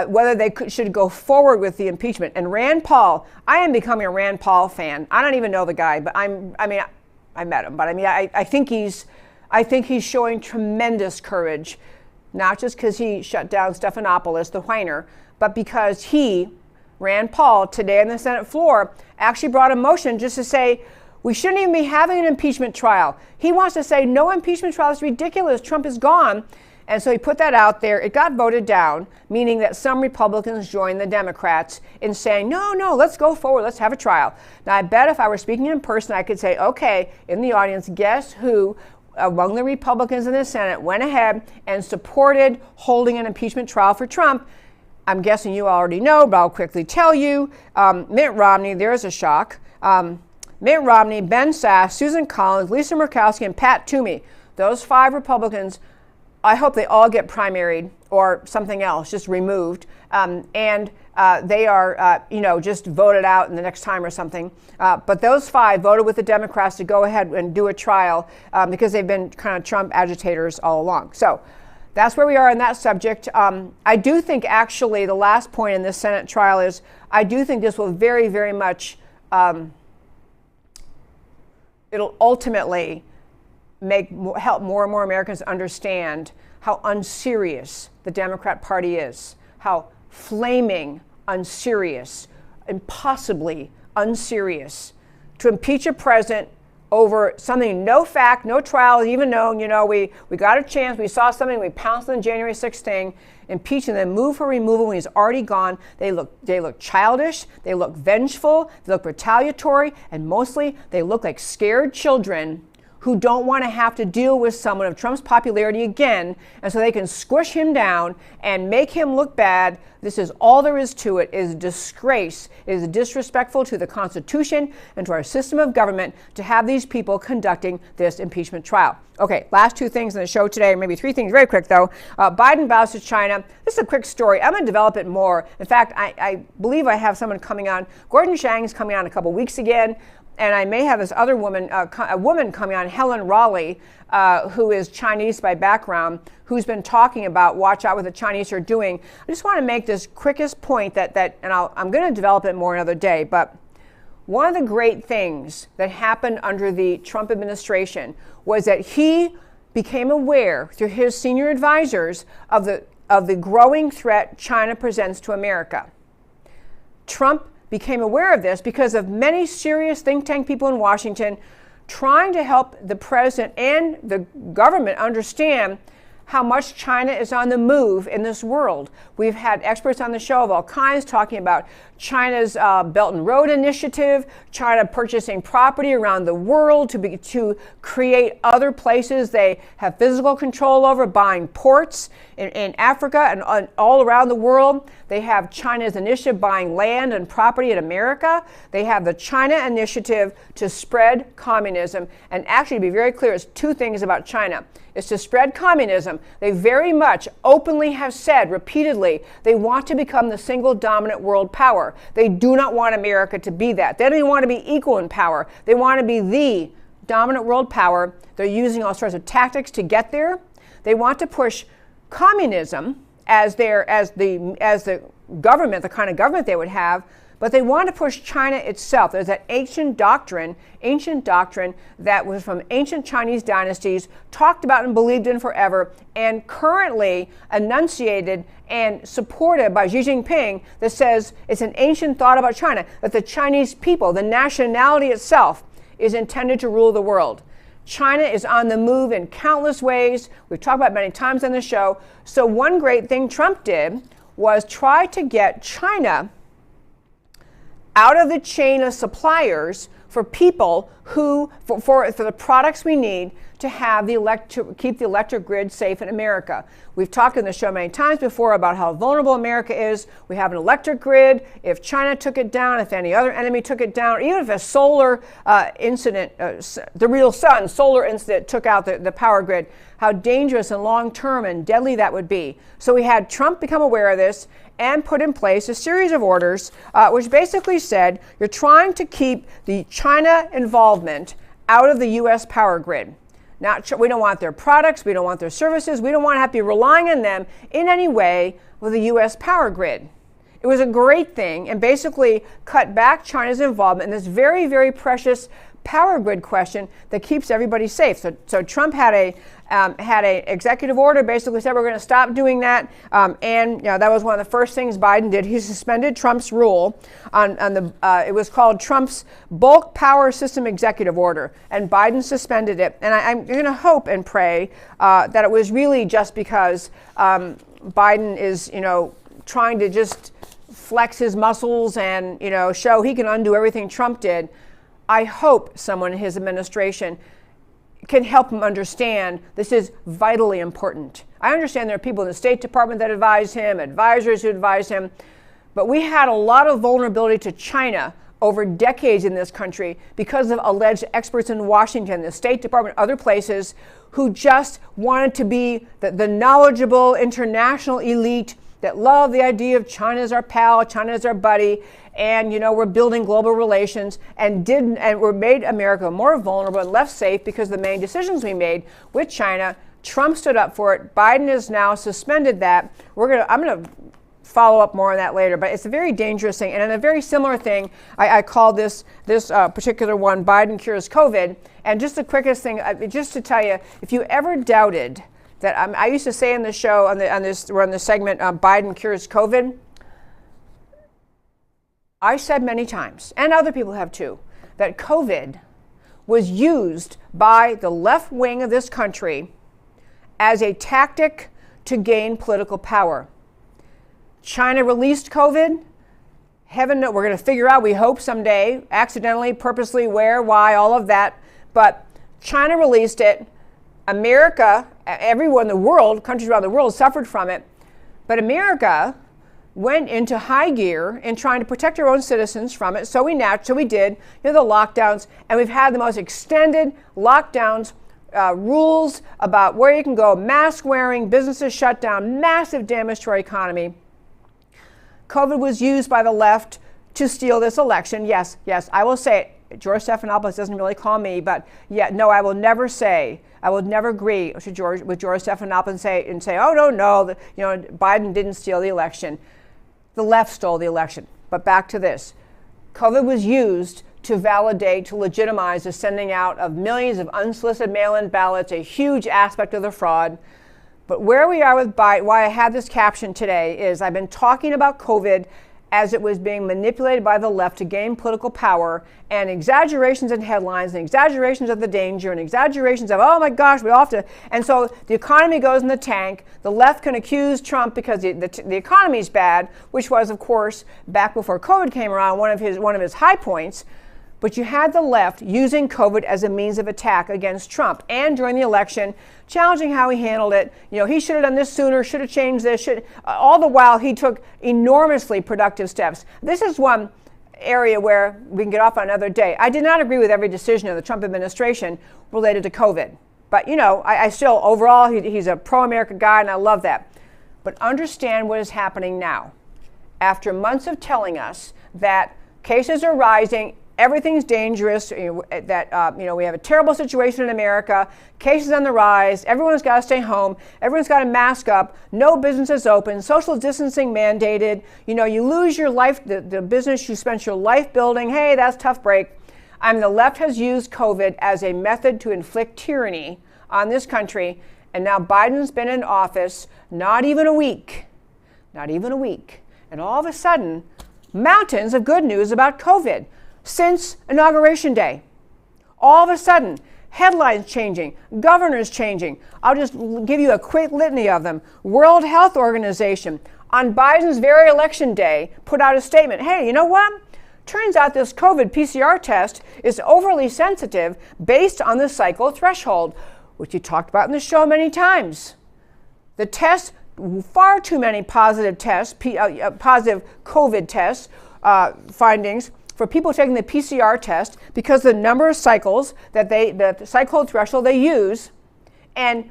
whether they should go forward with the impeachment. And Rand Paul, I am becoming a Rand Paul fan. I don't even know the guy, but I met him. But I think he's showing tremendous courage, not just because he shut down Stephanopoulos, the whiner, but because he, Rand Paul, today on the Senate floor, actually brought a motion just to say we shouldn't even be having an impeachment trial. He wants to say no impeachment trial is ridiculous. Trump is gone. And so he put that out there. It got voted down, meaning that some Republicans joined the Democrats in saying, no, let's go forward. Let's have a trial. Now, I bet if I were speaking in person, I could say, okay, in the audience, guess who among the Republicans in the Senate went ahead and supported holding an impeachment trial for Trump? I'm guessing you already know, but I'll quickly tell you. Mitt Romney, there's a shock. Mitt Romney, Ben Sasse, Susan Collins, Lisa Murkowski, and Pat Toomey. Those 5 Republicans, I hope they all get primaried or something else, just removed. They are, just voted out in the next time or something. But those 5 voted with the Democrats to go ahead and do a trial because they've been kind of Trump agitators all along. So that's where we are on that subject. I do think actually the last point in this Senate trial is I do think this will very, very much, it'll ultimately help more and more Americans understand how unserious the Democrat Party is, how flaming unserious, impossibly unserious to impeach a president over something, no fact, no trial, even known, we got a chance, we saw something, we pounced on the January 6th thing, impeach and then move for removal when he's already gone. They look childish, they look vengeful, they look retaliatory, and mostly they look like scared children who don't want to have to deal with someone of Trump's popularity again, and so they can squish him down and make him look bad. This is all there is to it. It is a disgrace. It is disrespectful to the Constitution and to our system of government to have these people conducting this impeachment trial. Okay, last 2 things in the show today, or maybe 3 things, very quick though. Biden bows to China. This is a quick story. I'm going to develop it more. In fact, I believe I have someone coming on. Gordon Zhang's coming on in a couple weeks again. And I may have this other woman, a woman coming on, Helen Raleigh, who is Chinese by background, who's been talking about watch out what the Chinese are doing. I just want to make this quickest point and I'm going to develop it more another day. But one of the great things that happened under the Trump administration was that he became aware through his senior advisors of the growing threat China presents to America. Trump became aware of this because of many serious think tank people in Washington trying to help the president and the government understand how much China is on the move in this world. We've had experts on the show of all kinds talking about China's Belt and Road Initiative, China purchasing property around the world to create other places they have physical control over, buying ports in Africa and all around the world. They have China's initiative buying land and property in America. They have the China initiative to spread communism. And actually, to be very clear, it's 2 things about China. It's to spread communism. They very much openly have said repeatedly they want to become the single dominant world power. They do not want America to be that. They don't even want to be equal in power. They want to be the dominant world power. They're using all sorts of tactics to get there. They want to push communism as the government, the kind of government they would have, but they want to push China itself. There's that ancient doctrine that was from ancient Chinese dynasties, talked about and believed in forever, and currently enunciated and supported by Xi Jinping, that says it's an ancient thought about China, that the Chinese people, the nationality itself, is intended to rule the world. China is on the move in countless ways. We've talked about it many times on the show. So one great thing Trump did was try to get China out of the chain of suppliers for people who, for the products we need to have to keep the electric grid safe in America. We've talked in the show many times before about how vulnerable America is. We have an electric grid. If China took it down, if any other enemy took it down, even if a solar incident, the real sun, solar incident took out the power grid, how dangerous and long-term and deadly that would be. So we had Trump become aware of this and put in place a series of orders which basically said you're trying to keep the China involvement out of the U.S. power grid. We don't want their products, we don't want their services, we don't want to have to be relying on them in any way with the U.S. power grid. It was a great thing and basically cut back China's involvement in this very, very precious power grid question that keeps everybody safe. So Trump had a executive order, basically said we're going to stop doing that, and that was one of the first things Biden did. He suspended Trump's rule on it was called Trump's Bulk Power System Executive Order, and Biden suspended it. And I'm going to hope and pray that it was really just because Biden is trying to just flex his muscles and show he can undo everything Trump did. I hope someone in his administration can help him understand this is vitally important. I understand there are people in the State Department that advise him, advisors who advise him, but we had a lot of vulnerability to China over decades in this country because of alleged experts in Washington, the State Department, other places, who just wanted to be the knowledgeable international elite that love the idea of China as our pal, China as our buddy, and we're building global relations, and we're made America more vulnerable and less safe because of the main decisions we made with China. Trump stood up for it. Biden has now suspended that. I'm gonna follow up more on that later, but it's a very dangerous thing. And in a very similar thing, I call this particular one Biden cures COVID. And just the quickest thing, just to tell you, if you ever doubted that I used to say in the show on the segment Biden cures COVID. I said many times, and other people have too, that COVID was used by the left wing of this country as a tactic to gain political power. China released COVID. Heaven knows, we're going to figure out, we hope someday, accidentally, purposely, where, why, all of that. But China released it. America, everyone in the world, countries around the world suffered from it. But America went into high gear in trying to protect our own citizens from it. So we did, the lockdowns, and we've had the most extended lockdowns, rules about where you can go, mask wearing, businesses shut down, massive damage to our economy. COVID was used by the left to steal this election. Yes, I will say it. George Stephanopoulos doesn't really call me, but I will never agree with George Stephanopoulos and say, oh no, Biden didn't steal the election. The left stole the election. But back to this. COVID was used to validate, to legitimize the sending out of millions of unsolicited mail-in ballots, a huge aspect of the fraud. But where we are with Biden, why I have this caption today is I've been talking about COVID as it was being manipulated by the left to gain political power, and exaggerations in headlines and exaggerations of the danger and exaggerations of, oh my gosh, we all have to. And so the economy goes in the tank. The left can accuse Trump because the economy's bad, which was, of course, back before COVID came around, one of his high points. But you had the left using COVID as a means of attack against Trump, and during the election, challenging how he handled it. He should have done this sooner, should have changed this, all the while he took enormously productive steps. This is one area where we can get off on another day. I did not agree with every decision of the Trump administration related to COVID. But, I still, overall, he's a pro-America guy, and I love that. But understand what is happening now. After months of telling us that cases are rising, everything's dangerous, that we have a terrible situation in America, cases on the rise, everyone's got to stay home, everyone's got to mask up, no businesses open, social distancing mandated, you lose your life, the business you spent your life building, hey, that's tough break. The left has used COVID as a method to inflict tyranny on this country, and now Biden's been in office not even a week, and all of a sudden, mountains of good news about COVID. Since Inauguration Day, all of a sudden, headlines changing, governors changing. I'll just give you a quick litany of them. World Health Organization, on Biden's very election day, put out a statement. Hey, you know what? Turns out this COVID PCR test is overly sensitive based on the cycle threshold. which we talked about in the show many times. The tests, far too many positive tests, positive COVID tests, findings for people taking the PCR test because the number of cycles that the cycle threshold they use, and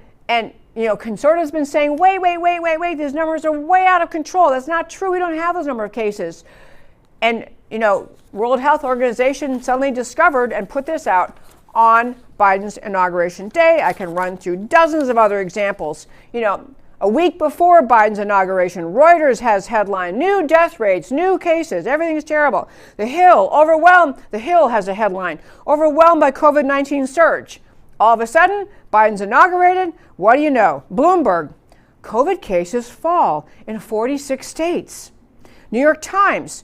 conservatives have been saying, wait, these numbers are way out of control. That's not true. We don't have those number of cases. And, World Health Organization suddenly discovered and put this out on Biden's inauguration day. I can run through dozens of other examples. A week before Biden's inauguration, Reuters has headline, new death rates, new cases, everything's terrible. The Hill has a headline, overwhelmed by COVID-19 surge. All of a sudden, Biden's inaugurated. What do you know? Bloomberg, COVID cases fall in 46 states. New York Times,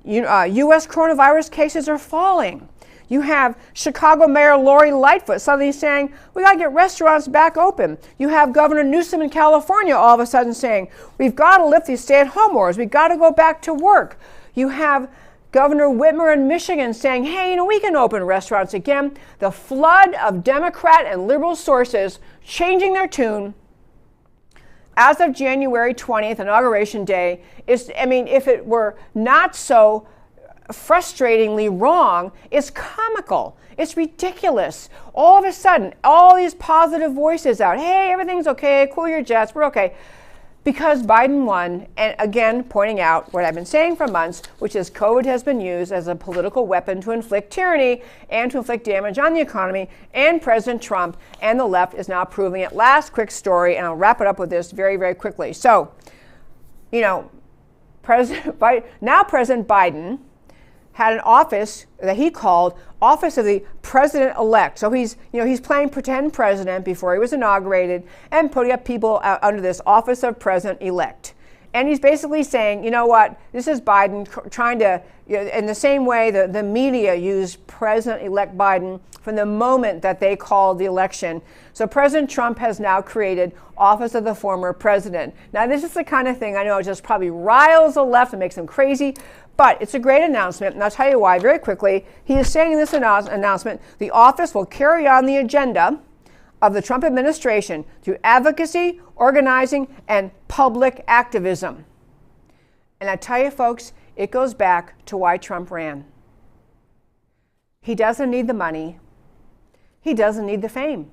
U.S. coronavirus cases are falling. You have Chicago Mayor Lori Lightfoot suddenly saying, we got to get restaurants back open. You have Governor Newsom in California all of a sudden saying, we've got to lift these stay-at-home orders. We've got to go back to work. You have Governor Whitmer in Michigan saying, hey, we can open restaurants again. The flood of Democrat and liberal sources changing their tune as of January 20th, Inauguration Day, if it were not so frustratingly wrong, it's comical. It's ridiculous. All of a sudden, all these positive voices out. Hey, everything's okay. Cool your jets. We're okay. Because Biden won, and again, pointing out what I've been saying for months, which is COVID has been used as a political weapon to inflict tyranny and to inflict damage on the economy, and President Trump and the left is now proving it. Last quick story, and I'll wrap it up with this very, very quickly. So, President Biden had an office that he called Office of the President-elect. So he's playing pretend president before he was inaugurated and putting up people under this Office of President-elect. And he's basically saying, you know what, this is Biden trying to, in the same way the media used President-elect Biden from the moment that they called the election. So President Trump has now created Office of the Former President. Now, this is the kind of thing I know just probably riles the left and makes them crazy, but it's a great announcement, and I'll tell you why very quickly. He is saying in this announcement, the office will carry on the agenda of the Trump administration through advocacy, organizing, and public activism. And I tell you, folks, it goes back to why Trump ran. He doesn't need the money. He doesn't need the fame.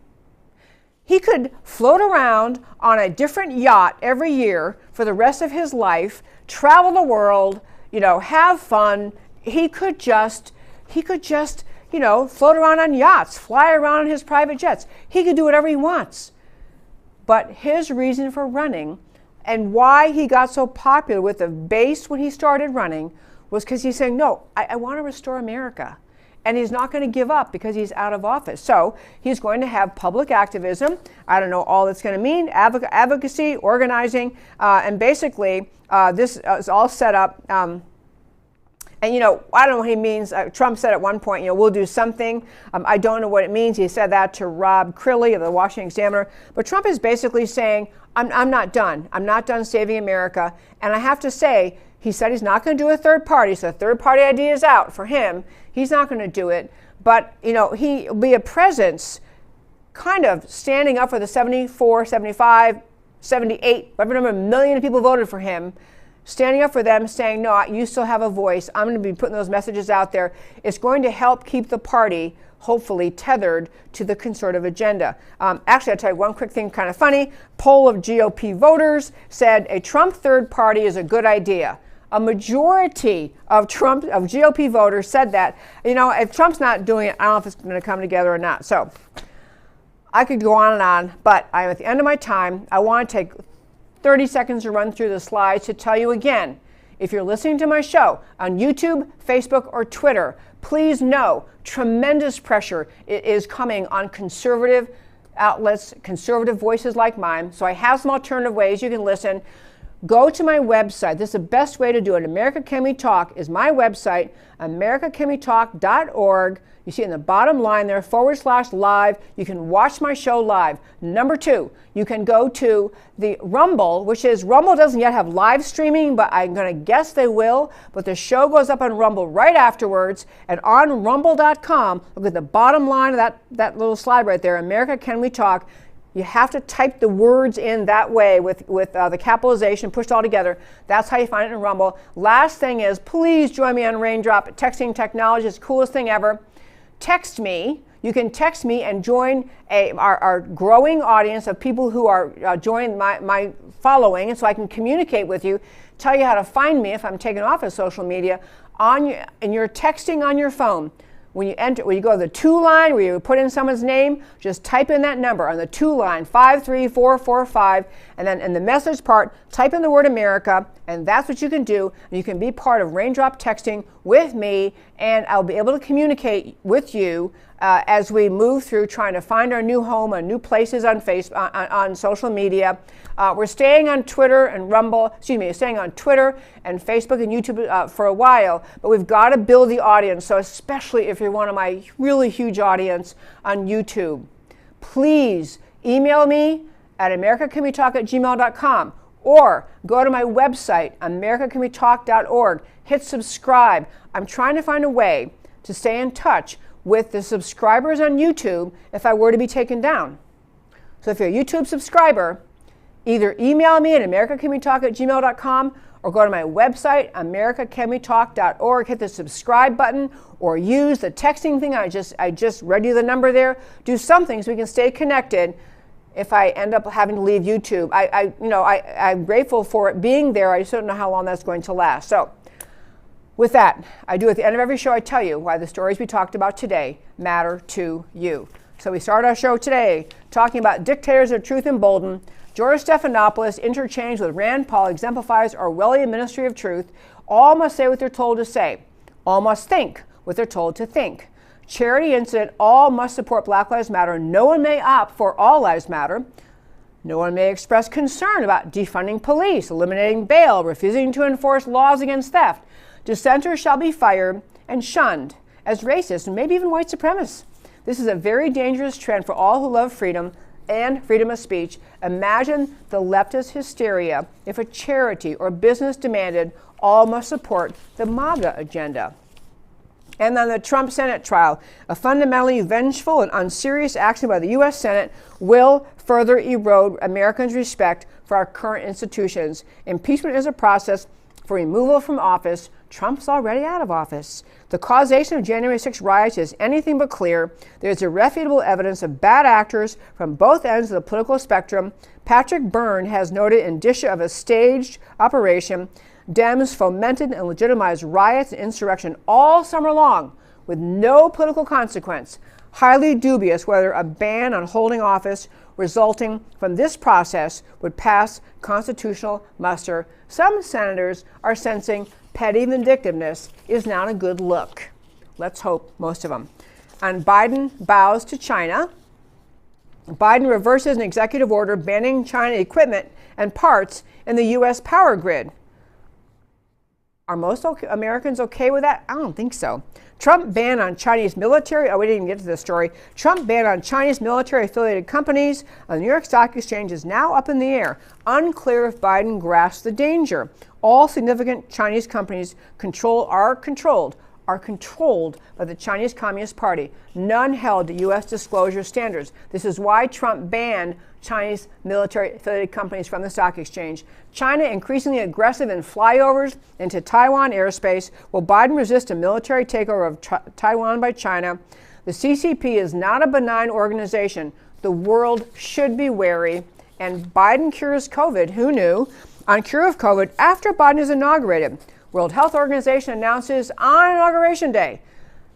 He could float around on a different yacht every year for the rest of his life, travel the world, have fun. He could just, float around on yachts, fly around in his private jets. He could do whatever he wants. But his reason for running and why he got so popular with the base when he started running was because he's saying, no, I want to restore America. And he's not going to give up because he's out of office. So he's going to have public activism. I don't know all that's going to mean, advocacy, organizing, and basically this is all set up. I don't know what he means. Trump said at one point, we'll do something. I don't know what it means. He said that to Rob Crilly of the Washington Examiner. But Trump is basically saying, I'm not done. I'm not done saving America. And I have to say, he said he's not going to do a third party. So third party idea is out for him. He's not going to do it. But, he'll be a presence kind of standing up for the 74, 75, 78, whatever number of million people voted for him, standing up for them, saying, no, you still have a voice. I'm going to be putting those messages out there. It's going to help keep the party, hopefully, tethered to the conservative agenda. Actually, I'll tell you one quick thing, kind of funny. Poll of GOP voters said a Trump third party is a good idea. A majority of GOP voters said that. If Trump's not doing it, I don't know if it's going to come together or not. So I could go on, but I'm at the end of my time. I want to take 30 seconds to run through the slides to tell you again, if you're listening to my show on YouTube, Facebook, or Twitter, please know tremendous pressure is coming on conservative outlets, conservative voices like mine. So I have some alternative ways you can listen. go to my website. This is the best way to do it. America Can We Talk is my website, americacanwetalk.org. You see in the bottom line there, /live. You can watch my show live. Number 2, you can go to the Rumble, Rumble doesn't yet have live streaming, but I'm going to guess they will. But the show goes up on Rumble right afterwards. And on rumble.com, look at the bottom line of that little slide right there, America Can We Talk. You have to type the words in that way with the capitalization pushed all together. That's how you find it in Rumble. Last thing is, please join me on Raindrop. Texting technology is the coolest thing ever. Text me. You can text me and join our growing audience of people who are joining my following, and so I can communicate with you, tell you how to find me if I'm taken off of social media, and you're texting on your phone. When you go to the to line where you put in someone's name, just type in that number on the to line, 53445, and then in the message part, type in the word America, and that's what you can do. You can be part of Raindrop Texting with me, and I'll be able to communicate with you as we move through trying to find our new home and new places on on social media. We're staying on Twitter and staying on Twitter and Facebook and YouTube for a while, but we've got to build the audience. So especially if you're one of my really huge audience on YouTube, please email me at americacanwetalk@gmail.com or go to my website, americacanwetalk.org. Hit subscribe. I'm trying to find a way to stay in touch with the subscribers on YouTube if I were to be taken down. So if you're a YouTube subscriber, either email me at americacanwetalk@gmail.com or go to my website, americacanwetalk.org, hit the subscribe button, or use the texting thing. I just read you the number there. Do something so we can stay connected if I end up having to leave YouTube. I'm grateful for it being there. I just don't know how long that's going to last. So with that, I do at the end of every show, I tell you why the stories we talked about today matter to you. So we start our show today talking about dictators of truth emboldened. George Stephanopoulos, interchanged with Rand Paul, exemplifies Orwellian ministry of truth. All must say what they're told to say. All must think what they're told to think. Charity incident, all must support Black Lives Matter. No one may opt for All Lives Matter. No one may express concern about defunding police, eliminating bail, refusing to enforce laws against theft. Dissenters shall be fired and shunned as racist and maybe even white supremacists. This is a very dangerous trend for all who love freedom and freedom of speech. Imagine the leftist hysteria if a charity or business demanded all must support the MAGA agenda. And then the Trump Senate trial, a fundamentally vengeful and unserious action by the U.S. Senate will further erode Americans' respect for our current institutions. Impeachment is a process for removal from office. Trump's already out of office. The causation of January 6 riots is anything but clear. There's irrefutable evidence of bad actors from both ends of the political spectrum. Patrick Byrne has noted indicia of a staged operation. Dems fomented and legitimized riots and insurrection all summer long with no political consequence. Highly dubious whether a ban on holding office resulting from this process would pass constitutional muster. Some senators are sensing petty vindictiveness is not a good look. Let's hope most of them. And Biden bows to China. Biden reverses an executive order banning China equipment and parts in the U.S. power grid. Are most Americans okay with that? I don't think so. Trump ban on Chinese military. Oh, we didn't even get to this story. Trump ban on Chinese military-affiliated companies on the New York Stock Exchange is now up in the air. Unclear if Biden grasps the danger. All significant Chinese companies are controlled by the Chinese Communist Party. None held to U.S. disclosure standards. This is why Trump banned Chinese military-affiliated companies from the stock exchange. China increasingly aggressive in flyovers into Taiwan airspace. Will Biden resist a military takeover of Taiwan by China? The CCP is not a benign organization. The world should be wary. And Biden cures COVID. Who knew? On cure of COVID, after Biden is inaugurated, World Health Organization announces on Inauguration Day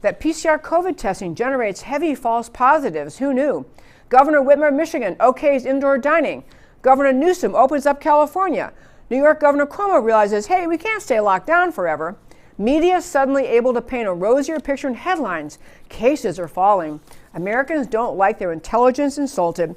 that PCR COVID testing generates heavy false positives. Who knew? Governor Whitmer of Michigan okays indoor dining. Governor Newsom opens up California. New York Governor Cuomo realizes, hey, we can't stay locked down forever. Media suddenly able to paint a rosier picture in headlines. Cases are falling. Americans don't like their intelligence insulted.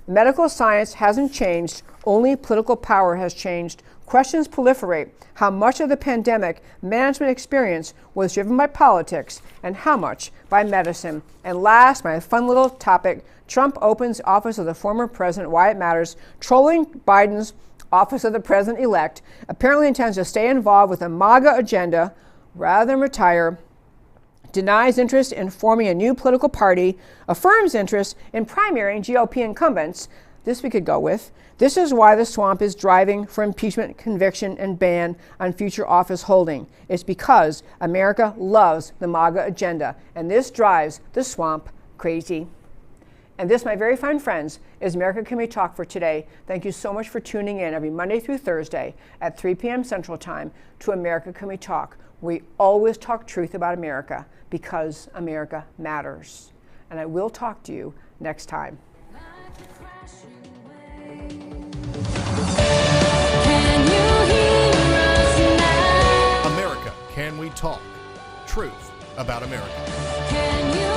Medical science hasn't changed, only political power has changed. Questions proliferate. How much of the pandemic management experience was driven by politics and how much by medicine? And last, my fun little topic, Trump opens office of the former president, why it matters, trolling Biden's office of the president-elect, apparently intends to stay involved with a MAGA agenda rather than retire, denies interest in forming a new political party, affirms interest in primarying GOP incumbents. This we could go with. This is why the swamp is driving for impeachment, conviction, and ban on future office holding. It's because America loves the MAGA agenda, and this drives the swamp crazy. And this, my very fine friends, is America Can We Talk for today. Thank you so much for tuning in every Monday through Thursday at 3 p.m. Central Time to America Can We Talk. We always talk truth about America because America matters. And I will talk to you next time. America Can We Talk? Truth about America.